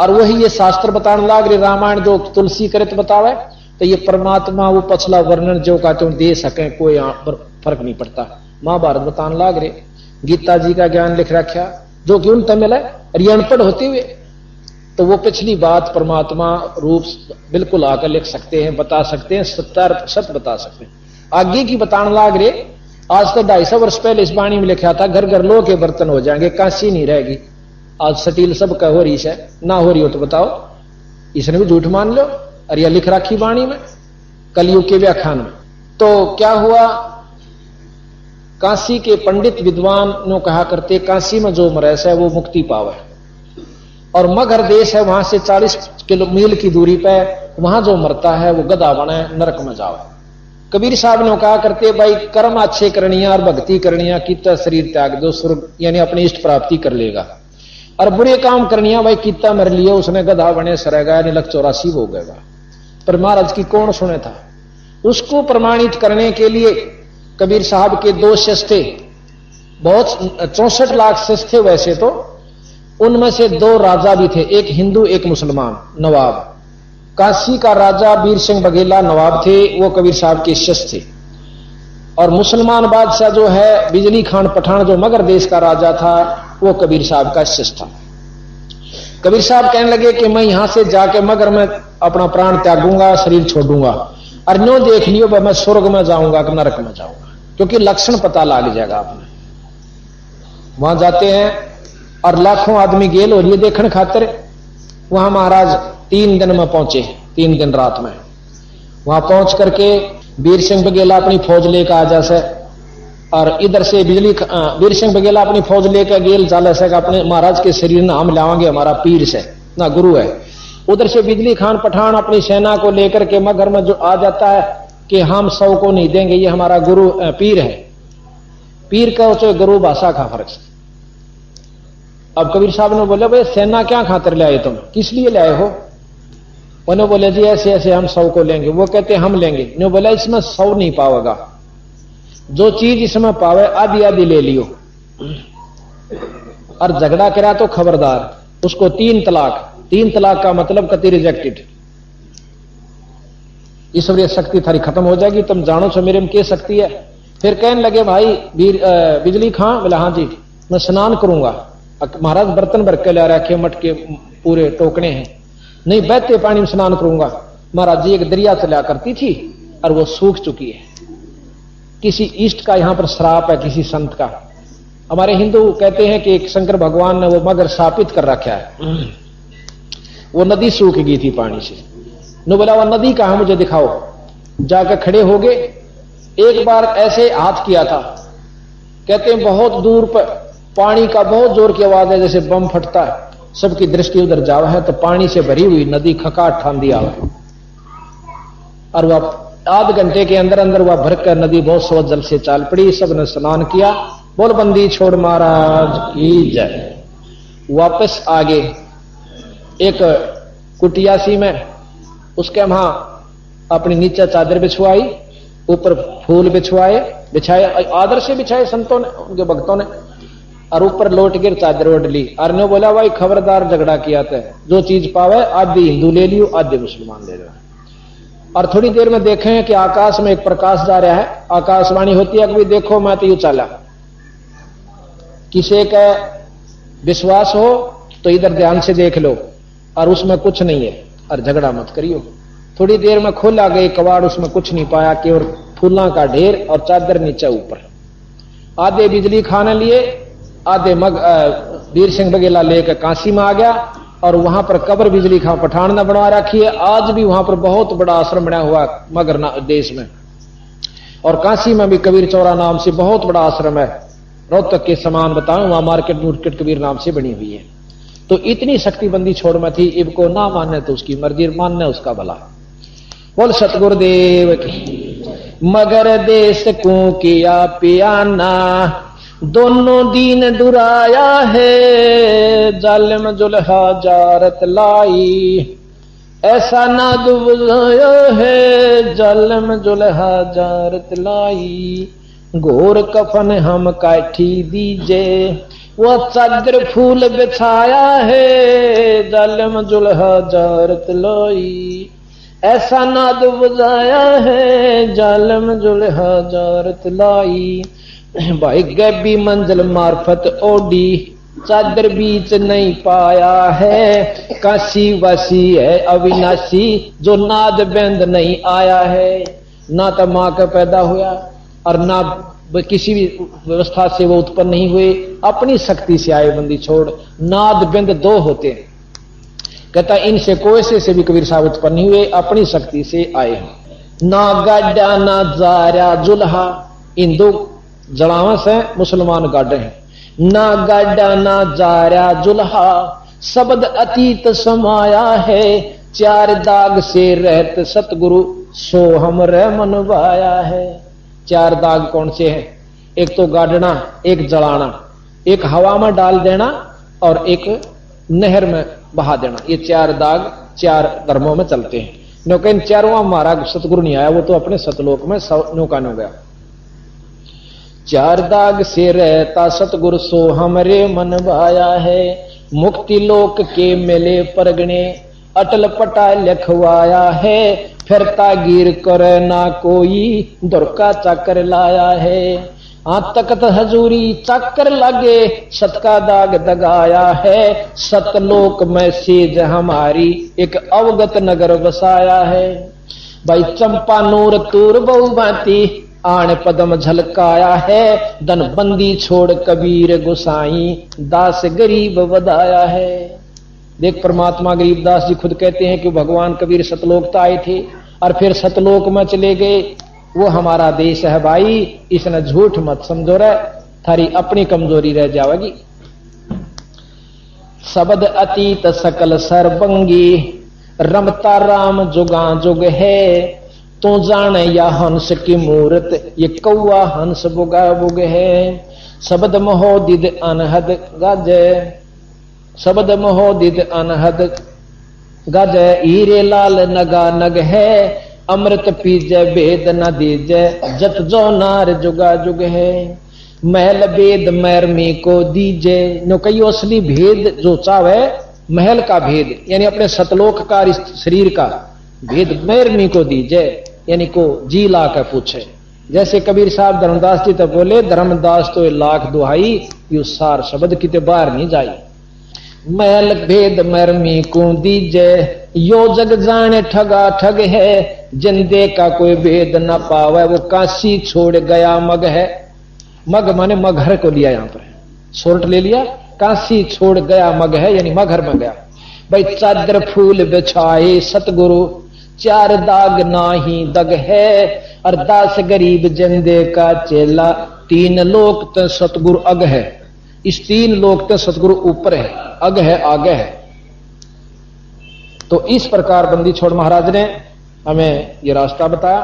और वही ये शास्त्र बताने लाग रहे रामायण जो तुलसी कृत बतावे, तो ये परमात्मा वो पछला वर्णन जो का त्यों दे सके, कोई फर्क नहीं पड़ता। महाभारत बताने लाग रहे, गीता जी का ज्ञान लिख रखा जो कि उन तमिल है, और ये अनपढ़ होते हुए तो वो पिछली बात परमात्मा रूप बिल्कुल आकर लिख सकते हैं, बता सकते हैं, सत बता सकते हैं। आगे की बताने लाग रहे, आज से 250 वर्ष पहले इस वाणी में लिखा था घर घर लोह के बर्तन हो जाएंगे, कांसी नहीं रहेगी। आज स्टील सब का हो रही है, ना हो रही हो तो बताओ, इसने भी झूठ मान लो। और यह लिख रखी वाणी में कलयुग के व्याख्यान में। तो क्या हुआ, काशी के पंडित विद्वान नो कहा करते काशी में जो मरेस है वो मुक्ति पावे, और मगहर देश है वहां से 40 मील की दूरी पे, वहां जो मरता है वो गधा बने नरक में जाओ। कबीर साहब ने कहा करते भाई कर्म अच्छे करनिया और भक्ति करनिया, कितना शरीर त्याग दो स्वर्ग यानी अपनी इष्ट प्राप्ति कर लेगा, और बुरे काम करनिया भाई कितना मर लिया उसने गधा बने सरेगा यानी 184 हो गएगा। पर महाराज की कौन सुने था। उसको प्रमाणित करने के लिए कबीर साहब के 2 शिष्य थे, बहुत 64 लाख शिष्य थे वैसे तो, उनमें से 2 राजा भी थे, एक हिंदू एक मुसलमान नवाब। काशी का राजा वीर सिंह बघेला नवाब थे, वो कबीर साहब के शिष्य थे। और मुसलमान बादशाह जो है बिजली खान पठान जो मगर देश का राजा था, वो कबीर साहब का शिष्य था। कबीर साहब कहने लगे कि मैं यहां से जाके मगर में अपना प्राण त्यागूंगा, शरीर छोड़ूंगा, और न्यो देख लियो मैं स्वर्ग में जाऊंगा कि नरक में जाऊंगा, क्योंकि लक्षण पता लग जाएगा आपने। वहां जाते हैं और लाखों आदमी गेल हो रही है देखने खातिर। वहां महाराज 3 दिन में पहुंचे, 3 दिन रात में वहां पहुंच करके वीर सिंह बघेला अपनी फौज लेकर आ जासे, और इधर से वीर सिंह बघेला अपनी फौज लेकर गेल जाले से अपने महाराज के शरीर ना हम लावांगे, हमारा पीर से ना गुरु है। उधर से बिजली खान पठान अपनी सेना को लेकर के मगर में जो आ जाता है कि हम 100 को नहीं देंगे, ये हमारा गुरु पीर है। पीर का तो गुरु भाषा का फर्क है। अब कबीर साहब ने बोले भाई सेना क्या खातिर ले आए तुम, किस लिए ले आए हो। उन्होंने बोले जी ऐसे ऐसे हम 100 को लेंगे। वो कहते हम लेंगे। उन्होंने बोला इसमें 100 नहीं पावेगा, जो चीज इसमें पावे आधी आधी ले लियो, और झगड़ा करा तो खबरदार उसको 3 तलाक। 3 तलाक का मतलब कति रिजेक्टेड, ईश्वरीय शक्ति थारी खत्म हो जाएगी, तुम जानो छो मेरे में क्या शक्ति है। फिर कहने लगे भाई बिजली खां, बोला हाँ जी मैं स्नान करूंगा। महाराज बर्तन भर के ला रखे, मटके पूरे टोकने हैं, नहीं बहते पानी में स्नान करूंगा। महाराज जी एक दरिया चला करती थी और वो सूख चुकी है, किसी इष्ट का यहां पर श्राप है, किसी संत का। हमारे हिंदू कहते हैं कि एक शंकर भगवान ने वो मगर शापित कर रखा है, वो नदी सूख गई थी पानी से। नो बोला वो नदी कहां मुझे दिखाओ। जाकर खड़े हो गए, एक बार ऐसे हाथ किया था, कहते हैं बहुत दूर पर पानी का बहुत जोर की आवाज है जैसे बम फटता है, सबकी दृष्टि उधर जावा है तो पानी से भरी हुई नदी खकाट ठान दिया, और वह आध घंटे के अंदर अंदर वह भरकर नदी बहुत स्वच्छ जल से चाल पड़ी। सबने स्नान किया, बोल बंदी छोड़ महाराज की जय। वापस आगे एक कुटिया सी में, उसके वहां अपनी नीचे चादर बिछवाई, ऊपर फूल बिछाए आदर से बिछाए संतों ने, उनके भक्तों ने, और ऊपर लोट गिर चादर ओढ़ ली। और ने बोला भाई खबरदार झगड़ा किया था, जो चीज पावे आधी हिंदू ले लियो आधे मुसलमान ले लो। और थोड़ी देर में देखें कि आकाश में एक प्रकाश जा रहा है, आकाशवाणी होती है कि देखो मैं तो यू चला। किसी का विश्वास हो तो इधर ध्यान से देख लो, और उसमें कुछ नहीं है, और झगड़ा मत करियो। थोड़ी देर में खोला गई कवाड़, उसमें कुछ नहीं पाया, केवल फूलों का ढेर और चादर नीचे ऊपर। आधे बिजली खाने लिए, आधे वीर सिंह बघेला लेकर काशी में आ गया, और वहां पर कब्र बिजली खां पठान ने बनवा रखी है। आज भी वहां पर बहुत बड़ा आश्रम बना हुआ मगर देश में, और काशी में भी कबीर चौरा नाम से बहुत बड़ा आश्रम है, रोहतक के समान बताऊं, वहां मार्केट कबीर नाम से बनी हुई है। तो इतनी शक्ति बंदी छोड़ में थी, इब को ना माने तो उसकी मर्जी, मानने उसका भला। बोल सतगुरुदेव की। मगर देश को किया पियाना, दोनों दीन दुराया है, जालिम जुल्हा जारत लाई। ऐसा नाद बुझाया है, जालिम जुल्हा जारत लाई। घोर कफन हम काठी दीजे, वो चादर फूल बिछाया है, जालिम जुल्हा जारत लाई। ऐसा नाद बुझाया है, जालिम जुल्हा जारत लाई। भाई गैबी मंजिल मार्फत ओडी, चादर बीच नहीं पाया है। काशी वासी है अविनाशी, जो नाद बेंद नहीं आया है। ना तो मां का पैदा हुआ और ना किसी भी व्यवस्था से वो उत्पन्न नहीं हुए, अपनी शक्ति से आए बंदी छोड़। नाद बिंद दो होते हैं, कहता इनसे कोयसे से भी कबीर साहब उत्पन्न नहीं हुए, अपनी शक्ति से आए हैं। ना गाड्या ना जारा जुल्हा, इन दो जड़ावस है मुसलमान गाडे हैं। ना गाड्या ना जारा जुल्हा, शब्द अतीत समाया है। चार दाग से रहत सतगुरु, सो हमरे मनवाया है। चार दाग कौन से हैं? एक तो गाड़ना, एक जलाना, एक हवा में डाल देना और एक नहर में बहा देना। ये चार दाग चार धर्मों में चलते हैं। क्योंकि इन चारों हमारा सतगुरु नहीं आया, वो तो अपने सतलोक में नौका नो गया। चार दाग से रहता सतगुरु, सो हमरे मन भाया है। मुक्ति लोक के मेले परगणे, अटल पटा लिखवाया है। फिरता गिर कर ना कोई, दुर्का चाकर लाया है। तकत हजूरी चाकर लागे, सत का दाग दगाया है। सतलोक में सेज हमारी, एक अवगत नगर बसाया है। भाई चंपा नूर तूर बहु भांति, आण पदम झलकाया है। धन बंदी छोड़ कबीर गोसाई, दास गरीब बधाया है। देख परमात्मा गरीबदास जी खुद कहते हैं कि भगवान कबीर सतलोक आए थे और फिर सतलोक में चले गए। वो हमारा देश है भाई, इसने झूठ मत समझो रे, थारी अपनी कमजोरी रह जाएगी। शब्द अतीत सकल सरबंगी, रमता राम जुगा जुग है। तो जाने या हंस की मूरत, ये कौआ हंस बुगा बुग है। शब्द महोदिद अनहद गाजे, शब्द महोदिद अनहद गाजे। हीरे लाल नगा नग है, अमृत पीजे भेद न दीजे। जत जो नार जुगा जुग है, महल भेद मैरमी को दीजे। नो कई असली भेद जो चावे, महल का भेद यानी अपने सतलोक का शरीर का भेद मैरमी को दीजे, यानी को जी ला कर पूछे। जैसे कबीर साहब धर्मदास जी तो बोले, धर्मदास तो लाख दुहाई, यू सार शब्द किते बाहर नहीं जाई। महल भेद मरमी को दीजे, यो जग जाने ठगा ठग है। जिंदे का कोई भेद न पावे, वो काशी छोड़ गया मग है। मग माने मगहर को लिया, यहां पर सोर्ट ले लिया। काशी छोड़ गया मग है, यानी मगहर में गया। भाई चादर फूल बिछाए सतगुरु, चार दाग नाही दग है। और दास गरीब जिंदे का चेला, तीन लोक तो सतगुरु अग है। इस तीन लोक तो सतगुरु ऊपर है, अग है आगे है। तो इस प्रकार बंदी छोड़ महाराज ने हमें ये रास्ता बताया।